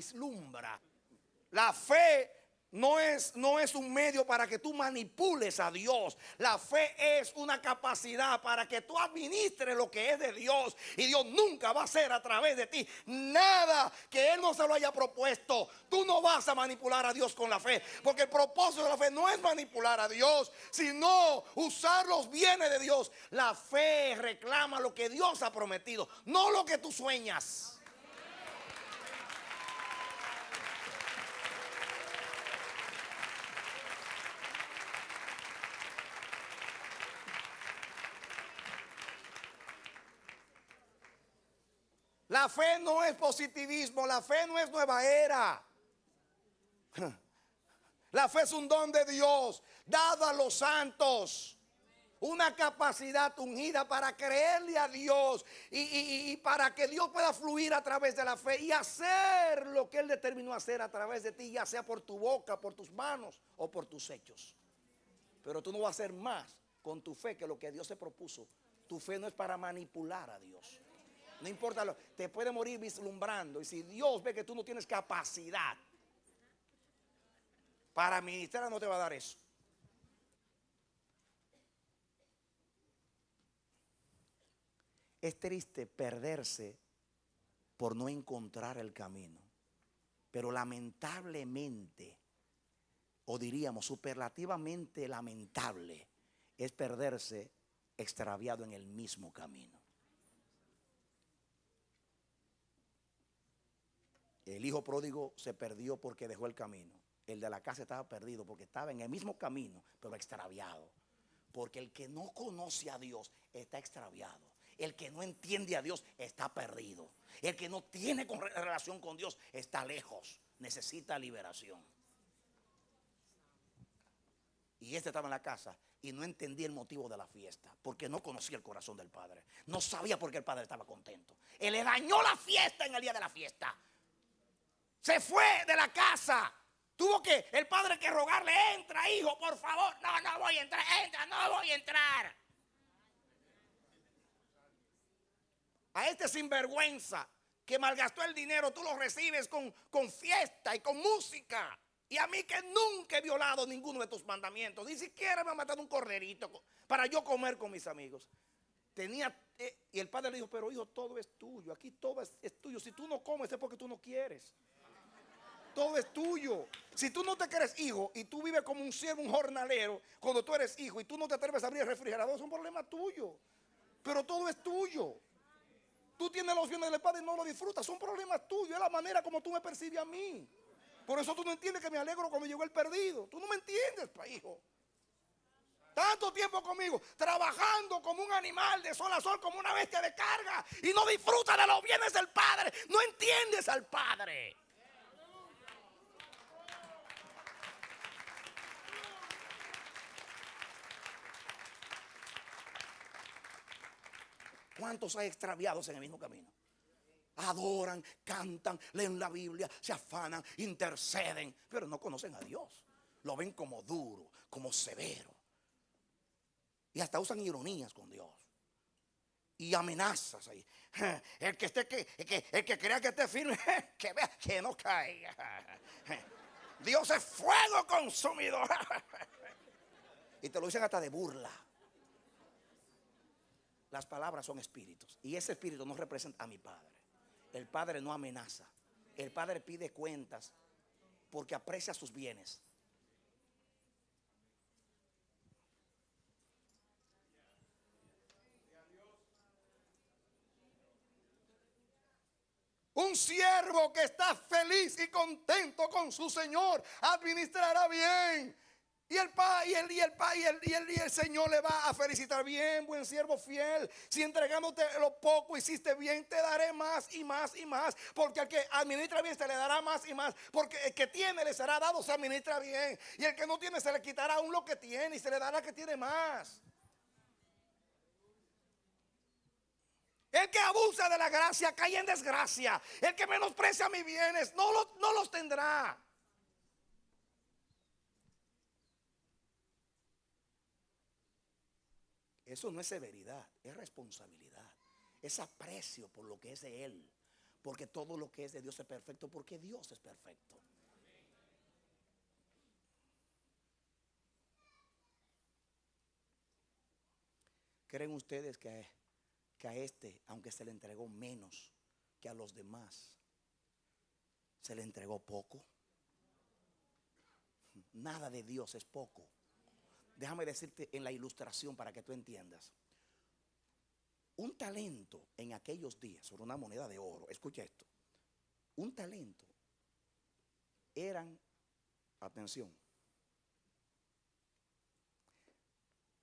Speaker 2: La fe no es un medio para que tú manipules a Dios. La fe es una capacidad para que tú administres lo que es de Dios. Y Dios nunca va a hacer a través de ti nada que Él no se lo haya propuesto. Tú no vas a manipular a Dios con la fe, porque el propósito de la fe no es manipular a Dios, sino usar los bienes de Dios. La fe reclama lo que Dios ha prometido, no lo que tú sueñas. La fe no es positivismo, la fe no es nueva era. La fe es un don de Dios dado a los santos. Una capacidad ungida para creerle a Dios y para que Dios pueda fluir a través de la fe y hacer lo que Él determinó hacer a través de ti, ya sea por tu boca, por tus manos o por tus hechos. Pero tú no vas a hacer más con tu fe que lo que Dios te propuso. Tu fe no es para manipular a Dios. No importa, te puede morir vislumbrando. Y si Dios ve que tú no tienes capacidad para ministrar, no te va a dar eso. Es triste perderse por no encontrar el camino. Pero lamentablemente, o diríamos superlativamente lamentable, es perderse extraviado en el mismo camino. El hijo pródigo se perdió porque dejó el camino. El de la casa estaba perdido porque estaba en el mismo camino, pero extraviado. Porque el que no conoce a Dios está extraviado. El que no entiende a Dios está perdido. El que no tiene relación con Dios está lejos. Necesita liberación. Y este estaba en la casa y no entendía el motivo de la fiesta, porque no conocía el corazón del padre. No sabía por qué el padre estaba contento. Él le dañó la fiesta en el día de la fiesta. Se fue de la casa. Tuvo que el padre que rogarle, entra hijo, por favor. No voy a entrar, entra, no voy a entrar. A este sinvergüenza que malgastó el dinero, tú lo recibes con fiesta y con música. Y a mí que nunca he violado ninguno de tus mandamientos, ni siquiera me ha matado un corderito para yo comer con mis amigos. Y el padre le dijo, pero hijo, todo es tuyo, aquí todo es tuyo. Si tú no comes es porque tú no quieres. Todo es tuyo. Si tú no te crees hijo y tú vives como un siervo, un jornalero, cuando tú eres hijo y tú no te atreves a abrir el refrigerador, es un problema tuyo. Pero todo es tuyo. Tú tienes los bienes del Padre y no lo disfrutas. Son problemas tuyos. Es la manera como tú me percibes a mí. Por eso tú no entiendes que me alegro cuando llegó el perdido. Tú no me entiendes, hijo. tanto tiempo conmigo, trabajando como un animal de sol a sol, como una bestia de carga, y no disfruta de los bienes del Padre. No entiendes al Padre. ¿Cuántos hay extraviados en el mismo camino? Adoran, cantan, leen la Biblia, se afanan, interceden, pero no conocen a Dios. Lo ven como duro, como severo. Y hasta usan ironías con Dios. Y amenazas ahí. El que crea que esté firme, que vea que no caiga. Dios es fuego consumidor. Y te lo dicen hasta de burla. Las palabras son espíritus. Y ese espíritu no representa a mi Padre. El Padre no amenaza. El Padre pide cuentas porque aprecia sus bienes. Un siervo que está feliz y contento con su Señor administrará bien. Y el Señor le va a felicitar. Bien, buen siervo fiel, si entregándote lo poco hiciste bien, te daré más y más y más. Porque al que administra bien se le dará más y más. Porque el que tiene le será dado, se administra bien. Y el que no tiene se le quitará aún lo que tiene y se le dará que tiene más. El que abusa de la gracia cae en desgracia. El que menosprecia mis bienes no los tendrá. Eso no es severidad, es responsabilidad. Es aprecio por lo que es de Él. Porque todo lo que es de Dios es perfecto, porque Dios es perfecto. ¿Creen ustedes que a este, aunque se le entregó menos que a los demás, se le entregó poco? Nada de Dios es poco. Déjame decirte en la ilustración para que tú entiendas. Un talento en aquellos días, sobre una moneda de oro, escucha esto. Un talento eran, atención,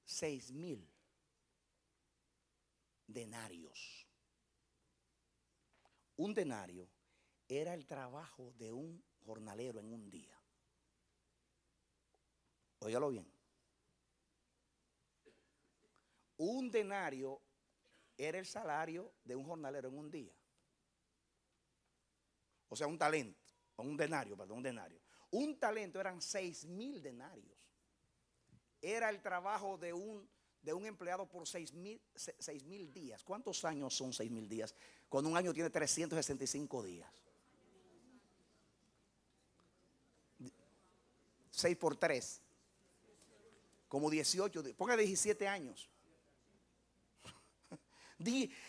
Speaker 2: 6,000 denarios. Un denario era el trabajo de un jornalero en un día. Óigalo bien. Un denario era el salario de un jornalero en un día. O sea, un talento, un denario. Un talento eran 6,000 denarios. Era el trabajo de un empleado por 6,000 días. ¿Cuántos años son 6,000 días? Cuando un año tiene 365 días. 6 por 3. Como 18, ponga 17 años.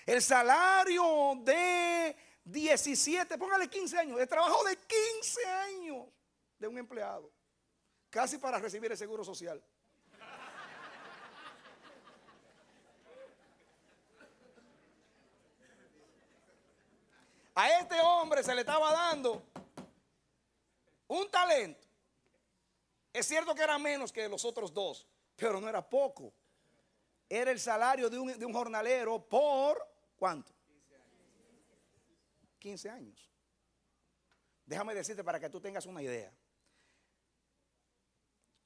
Speaker 2: El salario de 17, póngale 15 años. El trabajo de 15 años de un empleado. Casi para recibir el seguro social. A este hombre se le estaba dando un talento. Es cierto que era menos que los otros dos, pero no era poco. Era el salario de un jornalero por ¿cuánto? 15 años. Déjame decirte para que tú tengas una idea.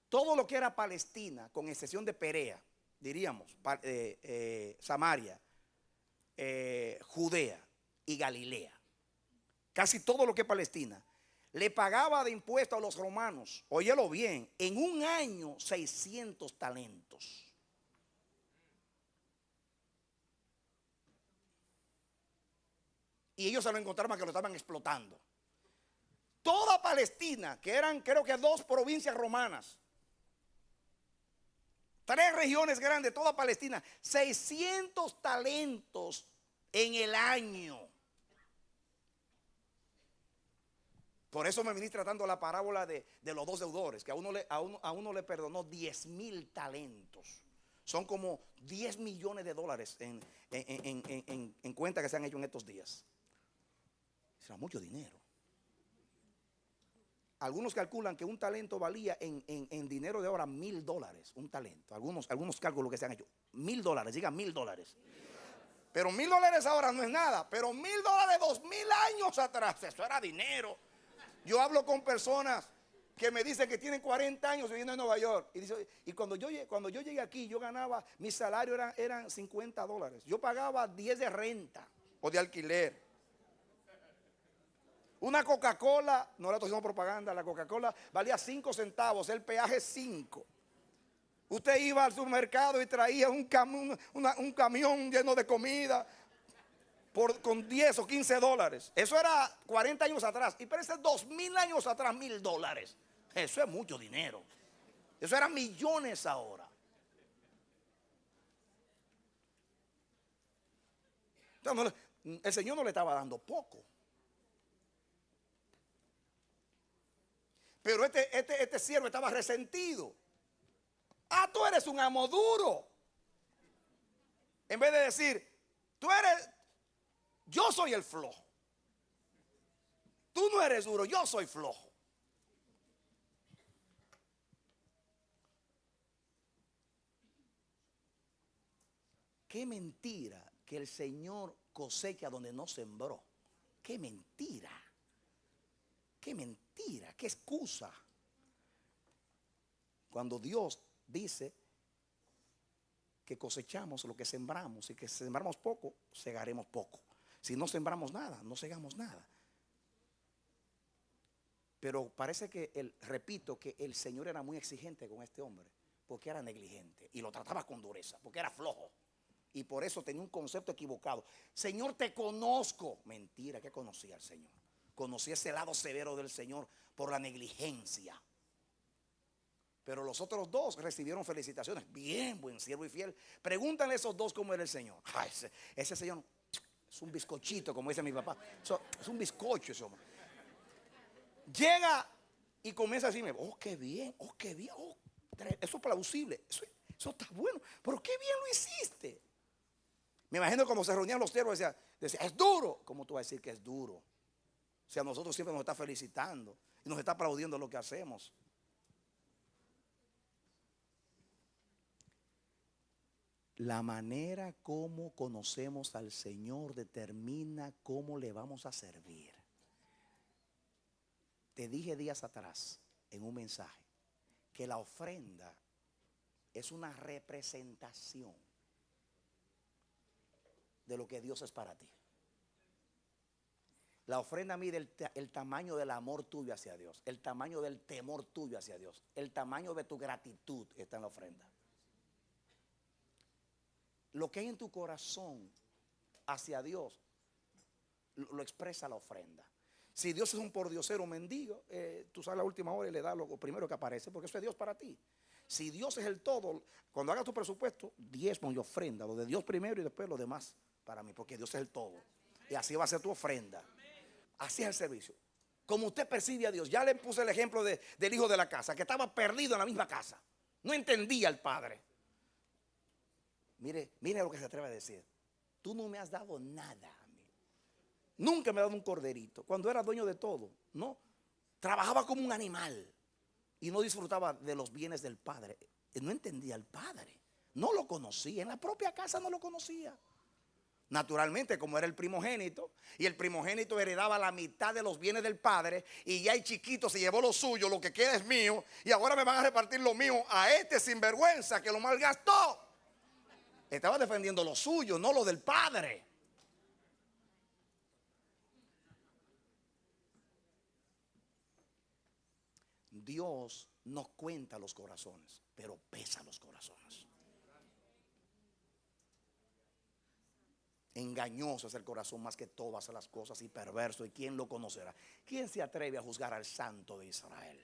Speaker 2: Todo lo que era Palestina, con excepción de Perea, diríamos, Samaria, Judea y Galilea, casi todo lo que es Palestina, le pagaba de impuestos a los romanos, óyelo bien, en un año 600 talentos. Y ellos se lo encontraron que lo estaban explotando. Toda Palestina, que eran creo que 2 provincias romanas, 3 regiones grandes, toda Palestina, 600 talentos en el año. Por eso me ministra tanto la parábola de los 2 deudores, que a uno le perdonó 10,000 talentos. Son como 10 millones de dólares en cuentas que se han hecho en estos días. Será mucho dinero. Algunos calculan que un talento valía en dinero de ahora $1,000. Un talento. Algunos cálculos que se han hecho. $1,000, digan $1,000. Pero $1,000 ahora no es nada. Pero $1,000 2,000 años atrás, eso era dinero. Yo hablo con personas que me dicen que tienen 40 años viviendo en Nueva York. Y cuando yo llegué aquí, yo ganaba, mi salario eran $50. Yo pagaba 10 de renta o de alquiler. Una Coca-Cola, no le estoy haciendo propaganda, la Coca-Cola valía 5 centavos, el peaje 5. Usted iba al supermercado y traía un camión lleno de comida con 10 o 15 dólares. Eso era 40 años atrás. Y parece 2,000 años atrás, $1,000. Eso es mucho dinero. Eso eran millones ahora. Entonces, el Señor no le estaba dando poco. Pero este siervo estaba resentido. Ah, tú eres un amo duro. En vez de decir, yo soy el flojo. Tú no eres duro, yo soy flojo. Qué mentira que el Señor cosecha donde no sembró. Qué mentira. Qué mentira, qué excusa. Cuando Dios dice que cosechamos lo que sembramos y que si sembramos poco, segaremos poco. Si no sembramos nada, no segamos nada. Pero parece que, repito, que el Señor era muy exigente con este hombre, porque era negligente y lo trataba con dureza, porque era flojo. Y por eso tenía un concepto equivocado. Señor, te conozco. Mentira, que conocía al Señor. Conocía ese lado severo del Señor por la negligencia. Pero los otros dos recibieron felicitaciones. Bien, buen siervo y fiel. Pregúntale a esos dos cómo era el Señor. Ay, ese Señor es un bizcochito, como dice mi papá. Es un bizcocho ese hombre. Llega y comienza a decirme, oh, qué bien, oh, qué bien, oh, eso es plausible, eso está bueno, pero qué bien lo hiciste. Me imagino como se reunían los siervos y decía, es duro. ¿Cómo tú vas a decir que es duro? O sea, nosotros siempre nos está felicitando y nos está aplaudiendo lo que hacemos. La manera como conocemos al Señor determina cómo le vamos a servir. Te dije días atrás en un mensaje que la ofrenda es una representación de lo que Dios es para ti. La ofrenda mide el tamaño del amor tuyo hacia Dios, el tamaño del temor tuyo hacia Dios, el tamaño de tu gratitud está en la ofrenda. Lo que hay en tu corazón hacia Dios lo expresa la ofrenda. Si Dios es un pordiosero mendigo, tú sales a la última hora y le das lo primero que aparece, porque eso es Dios para ti. Si Dios es el todo, cuando hagas tu presupuesto, diezmo y ofrenda, lo de Dios primero y después lo demás para mí, porque Dios es el todo. Y así va a ser tu ofrenda. Así es el servicio. Como usted percibe a Dios. Ya le puse el ejemplo del hijo de la casa, que estaba perdido en la misma casa. No entendía al padre. Mire lo que se atreve a decir. Tú no me has dado nada a mí. Nunca me has dado un corderito. Cuando era dueño de todo, no. Trabajaba como un animal y no disfrutaba de los bienes del padre. No entendía al padre. No lo conocía. En la propia casa no lo conocía. Naturalmente, como era el primogénito, y el primogénito heredaba la mitad de los bienes del padre, y ya el chiquito se llevó lo suyo, lo que queda es mío, y ahora me van a repartir lo mío a este sinvergüenza que lo malgastó. Estaba defendiendo lo suyo, no lo del padre. Dios no cuenta los corazones, pero pesa los corazones. Engañoso es el corazón más que todas las cosas y perverso. ¿Y quién lo conocerá? ¿Quién se atreve a juzgar al Santo de Israel?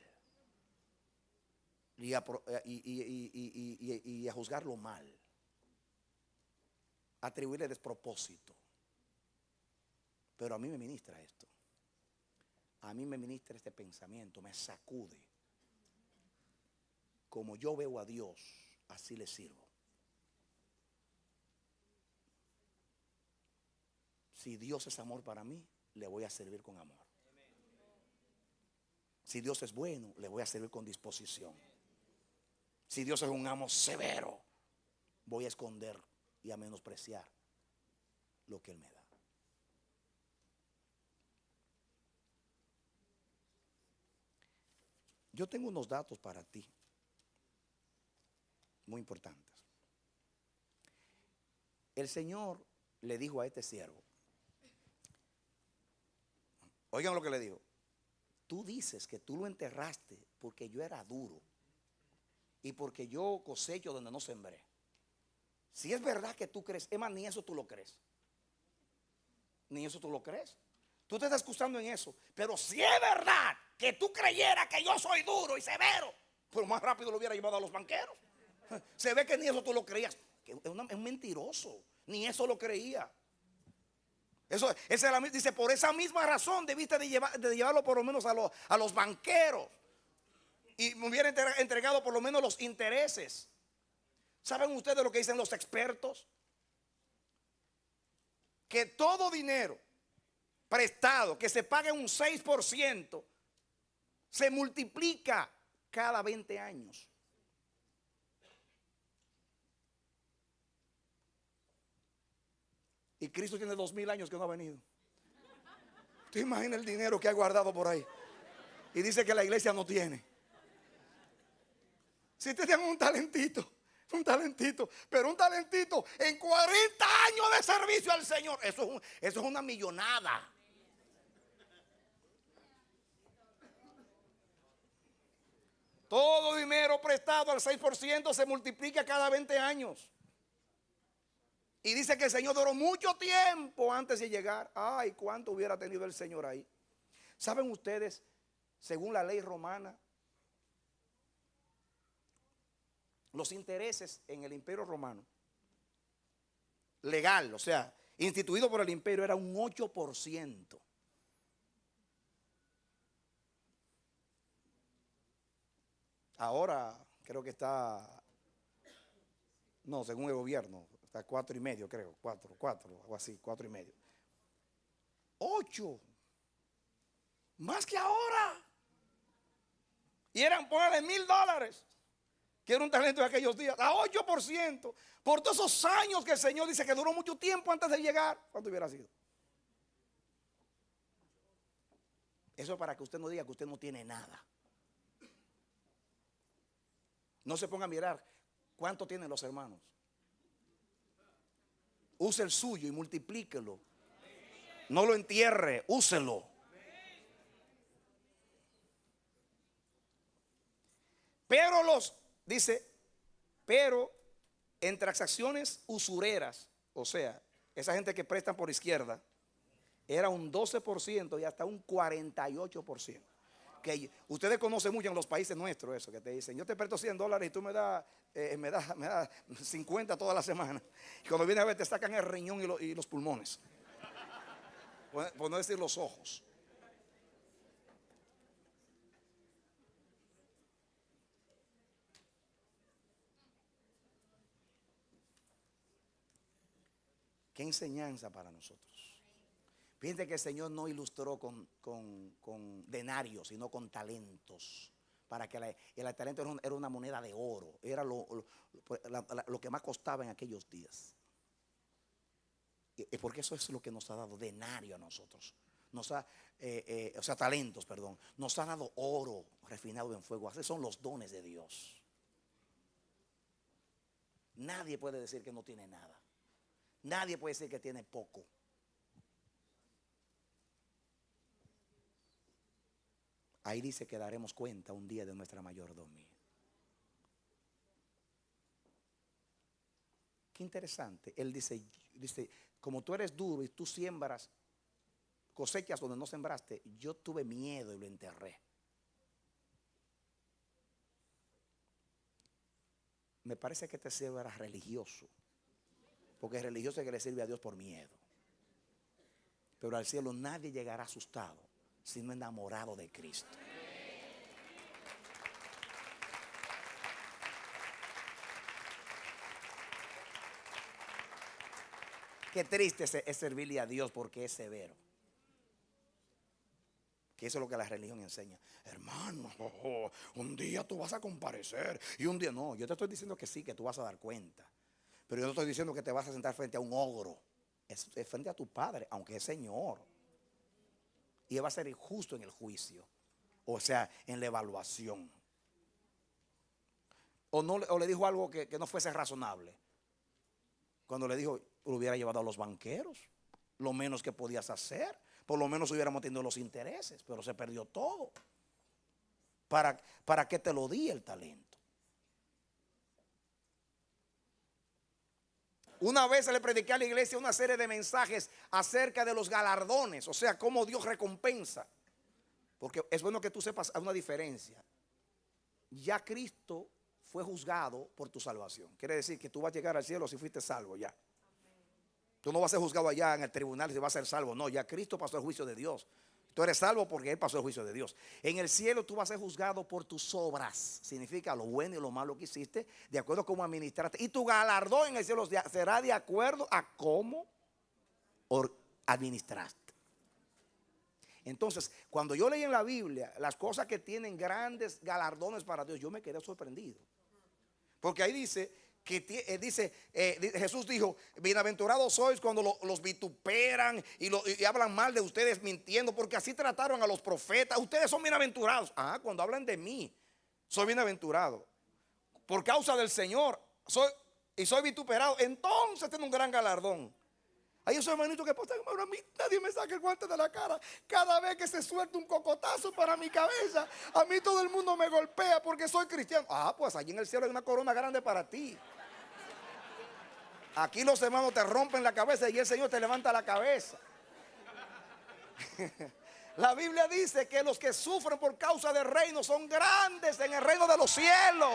Speaker 2: Y a juzgarlo mal. Atribuirle despropósito. Pero a mí me ministra esto. A mí me ministra este pensamiento. Me sacude. Como yo veo a Dios, así le sirvo. Si Dios es amor para mí, le voy a servir con amor. Si Dios es bueno, le voy a servir con disposición. Si Dios es un amo severo, voy a esconder y a menospreciar lo que Él me da. Yo tengo unos datos para ti, muy importantes. El Señor le dijo a este siervo, oigan lo que le dijo: tú dices que tú lo enterraste porque yo era duro y porque yo cosecho donde no sembré. Si es verdad que tú crees, es más, ni eso tú lo crees. Ni eso tú lo crees. Tú te estás excusando en eso. Pero si es verdad que tú creyeras que yo soy duro y severo, pues más rápido lo hubiera llevado a los banqueros. Se ve que ni eso tú lo creías. Es un mentiroso. Ni eso lo creía. Eso, dice, por esa misma razón debiste de llevarlo por lo menos a los banqueros. Y me hubiera entregado por lo menos los intereses. ¿Saben ustedes lo que dicen los expertos? Que todo dinero prestado que se pague un 6% se multiplica cada 20 años. Y Cristo tiene 2000 años que no ha venido. ¿Te imaginas el dinero que ha guardado por ahí? Y dice que la iglesia no tiene. Si te dan un talentito, pero un talentito en 40 años de servicio al Señor, eso es una millonada. Todo dinero prestado al 6% se multiplica cada 20 años. Y dice que el Señor duró mucho tiempo antes de llegar. Ay, ¿cuánto hubiera tenido el Señor ahí? ¿Saben ustedes, según la ley romana, los intereses en el Imperio Romano, legal, o sea, instituido por el imperio, era un 8%. Ahora creo que está, no, según el gobierno, está 4,5, creo, 4, algo así, 4,5. 8, más que ahora. Y eran, póngale $1,000, que era un talento de aquellos días, a 8%, por todos esos años que el Señor dice que duró mucho tiempo antes de llegar. ¿Cuánto hubiera sido? Eso es para que usted no diga que usted no tiene nada. No se ponga a mirar cuánto tienen los hermanos. Use el suyo y multiplíquelo. No lo entierre, úselo. Pero pero en transacciones usureras, o sea, esa gente que prestan por izquierda, era un 12% y hasta un 48%. Que ustedes conocen mucho en los países nuestros eso, que te dicen, yo te presto $100 y tú me das 50 toda la semana. Y cuando vienes a ver te sacan el riñón y los pulmones. Por no decir los ojos. Qué enseñanza para nosotros. Fíjense que el Señor no ilustró con denarios, sino con talentos. Para que el talento era una moneda de oro. Era lo que más costaba en aquellos días. Y porque eso es lo que nos ha dado denario a nosotros. O sea, talentos, perdón. Nos ha dado oro refinado en fuego. Esos son los dones de Dios. Nadie puede decir que no tiene nada. Nadie puede decir que tiene poco. Ahí dice que daremos cuenta un día de nuestra mayordomía. Qué interesante. Él dice, como tú eres duro y tú siembras, cosechas donde no sembraste, yo tuve miedo y lo enterré. Me parece que este siervo era religioso. Porque el religioso es que le sirve a Dios por miedo. Pero al cielo nadie llegará asustado, sino enamorado de Cristo. Qué triste es servirle a Dios porque es severo. Que eso es lo que la religión enseña. Hermano, un día tú vas a comparecer y un día no. Yo te estoy diciendo que sí, que tú vas a dar cuenta. Pero yo no estoy diciendo que te vas a sentar frente a un ogro. Es frente a tu Padre, aunque es Señor. Y Él va a ser injusto en el juicio. O sea, en la evaluación. O le dijo algo que no fuese razonable. Cuando le dijo, lo hubiera llevado a los banqueros. Lo menos que podías hacer. Por lo menos hubiéramos tenido los intereses. Pero se perdió todo. ¿Para qué te lo di el talento? Una vez le prediqué a la iglesia una serie de mensajes acerca de los galardones. O sea, cómo Dios recompensa. Porque es bueno que tú sepas una diferencia. Ya Cristo fue juzgado por tu salvación. Quiere decir que tú vas a llegar al cielo si fuiste salvo ya. Tú no vas a ser juzgado allá en el tribunal si vas a ser salvo. No, ya Cristo pasó el juicio de Dios. Tú eres salvo porque Él pasó el juicio de Dios. En el cielo tú vas a ser juzgado por tus obras. Significa lo bueno y lo malo que hiciste, de acuerdo a cómo administraste. Y tu galardón en el cielo será de acuerdo a cómo administraste. Entonces, cuando yo leí en la Biblia las cosas que tienen grandes galardones para Dios, yo me quedé sorprendido. Porque ahí dice Jesús dijo, bienaventurados sois cuando los vituperan y hablan mal de ustedes mintiendo, porque así trataron a los profetas. Ustedes son bienaventurados. Cuando hablan de mí, soy bienaventurado. Por causa del Señor, soy vituperado. Entonces tengo un gran galardón. Hay esos hermanitos que pasan, hermano, a mí nadie me saca el guante de la cara. Cada vez que se suelta un cocotazo para mi cabeza, a mí todo el mundo me golpea porque soy cristiano. Pues allí en el cielo hay una corona grande para ti. Aquí los hermanos te rompen la cabeza y el Señor te levanta la cabeza. La Biblia dice que los que sufren por causa del reino son grandes en el reino de los cielos.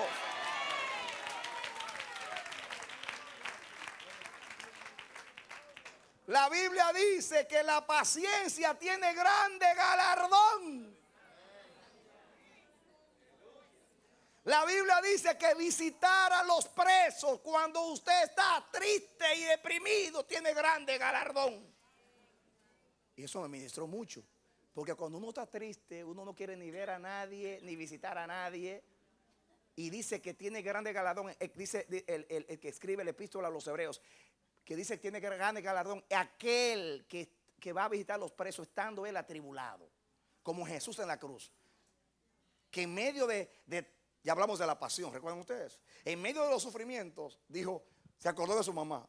Speaker 2: La Biblia dice que la paciencia tiene grande galardón. La Biblia dice que visitar a los presos cuando usted está triste y deprimido tiene grande galardón. Y eso me ministró mucho. Porque cuando uno está triste, uno no quiere ni ver a nadie, ni visitar a nadie. Y dice que tiene grande galardón. Dice el que escribe la epístola a los hebreos, que dice que tiene grande galardón aquel que va a visitar a los presos estando él atribulado, como Jesús en la cruz. Que en medio ya hablamos de la pasión, ¿recuerdan ustedes? En medio de los sufrimientos, dijo, se acordó de su mamá,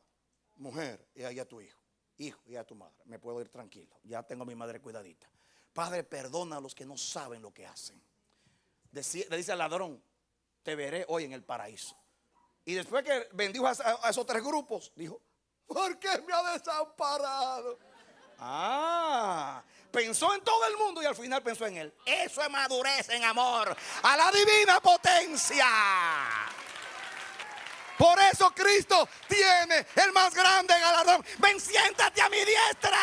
Speaker 2: mujer, y ahí a tu hijo, y a tu madre, me puedo ir tranquilo, ya tengo a mi madre cuidadita. Padre, perdona a los que no saben lo que hacen. Le dice al ladrón, te veré hoy en el paraíso. Y después que bendijo a esos tres grupos, dijo, ¿por qué me ha desamparado? Pensó en todo el mundo y al final pensó en él. Eso es madurez en amor a la divina potencia. Por eso Cristo tiene el más grande galardón. Ven, siéntate a mi diestra.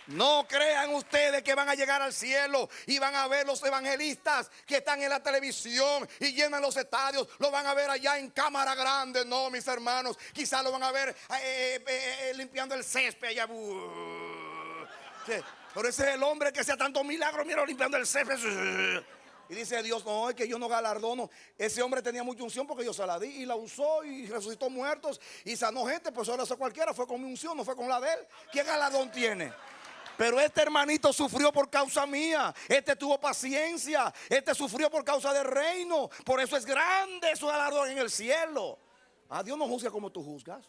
Speaker 2: No crean ustedes que van a llegar al cielo y van a ver los evangelistas que están en la televisión y llenan los estadios. Lo van a ver allá en cámara grande. No, mis hermanos, quizás lo van a ver limpiando el césped allá. Pero ese es el hombre que hacía tantos milagros, mira, limpiando el césped. Y dice Dios, no, es que yo no galardono. Ese hombre tenía mucha unción porque yo se la di y la usó y resucitó muertos y sanó gente. Pues ahora eso cualquiera, fue con mi unción, no fue con la de él. ¿Qué galardón tiene? Pero este hermanito sufrió por causa mía. Este tuvo paciencia. Este sufrió por causa del reino. Por eso es grande su galardón en el cielo. Dios no juzga como tú juzgas.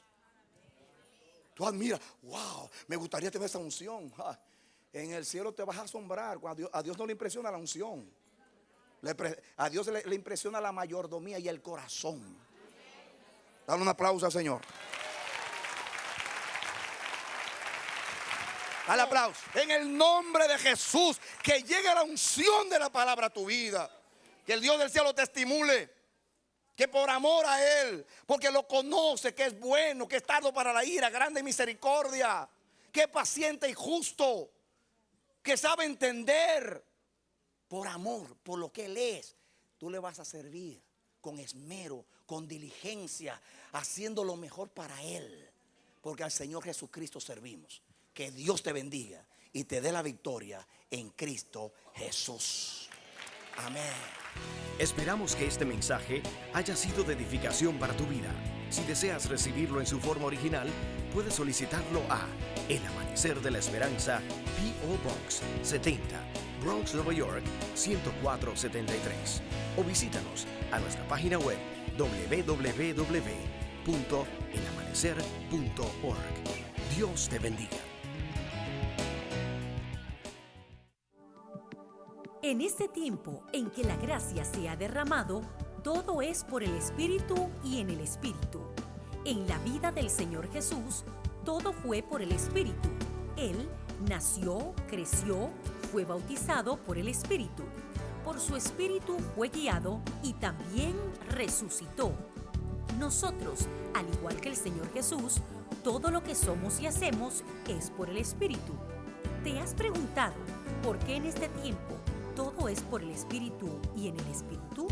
Speaker 2: Tú admiras, wow, me gustaría tener esa unción. En el cielo te vas a asombrar. A Dios no le impresiona la unción. A Dios le impresiona la mayordomía y el corazón. Dale un aplauso al Señor. Al aplauso. En el nombre de Jesús, que llegue la unción de la palabra a tu vida. Que el Dios del cielo te estimule. Que por amor a Él, porque lo conoce, que es bueno, que es tardo para la ira, grande misericordia, que es paciente y justo, que sabe entender, por amor, por lo que Él es, tú le vas a servir con esmero, con diligencia, haciendo lo mejor para Él. porque al Señor Jesucristo servimos. Que Dios te bendiga y te dé la victoria en Cristo Jesús. Amén.
Speaker 1: Esperamos que este mensaje haya sido de edificación para tu vida. Si deseas recibirlo en su forma original, puedes solicitarlo a El Amanecer de la Esperanza, P.O. Box 70, Bronx, Nueva York 10473. O visítanos a nuestra página web www.elamanecer.org. Dios te bendiga.
Speaker 3: En este tiempo en que la gracia se ha derramado, todo es por el Espíritu y en el Espíritu. En la vida del Señor Jesús, todo fue por el Espíritu. Él nació, creció, fue bautizado por el Espíritu. Por su Espíritu fue guiado y también resucitó. Nosotros, al igual que el Señor Jesús, todo lo que somos y hacemos es por el Espíritu. ¿Te has preguntado por qué en este tiempo todo es por el Espíritu y en el Espíritu?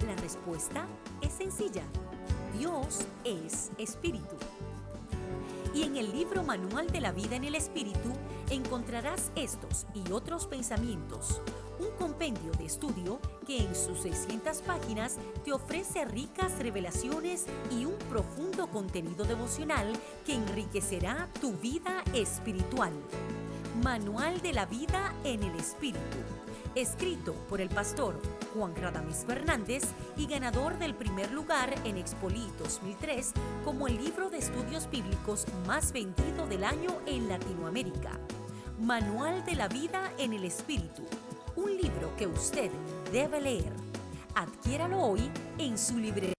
Speaker 3: La respuesta es sencilla. Dios es Espíritu. Y en el libro Manual de la Vida en el Espíritu encontrarás estos y otros pensamientos, un compendio de estudio que en sus 600 páginas te ofrece ricas revelaciones y un profundo contenido devocional que enriquecerá tu vida espiritual. Manual de la Vida en el Espíritu, escrito por el pastor Juan Radames Fernández y ganador del primer lugar en Expolí 2003 como el libro de estudios bíblicos más vendido del año en Latinoamérica. Manual de la Vida en el Espíritu, un libro que usted debe leer. Adquiéralo hoy en su librería.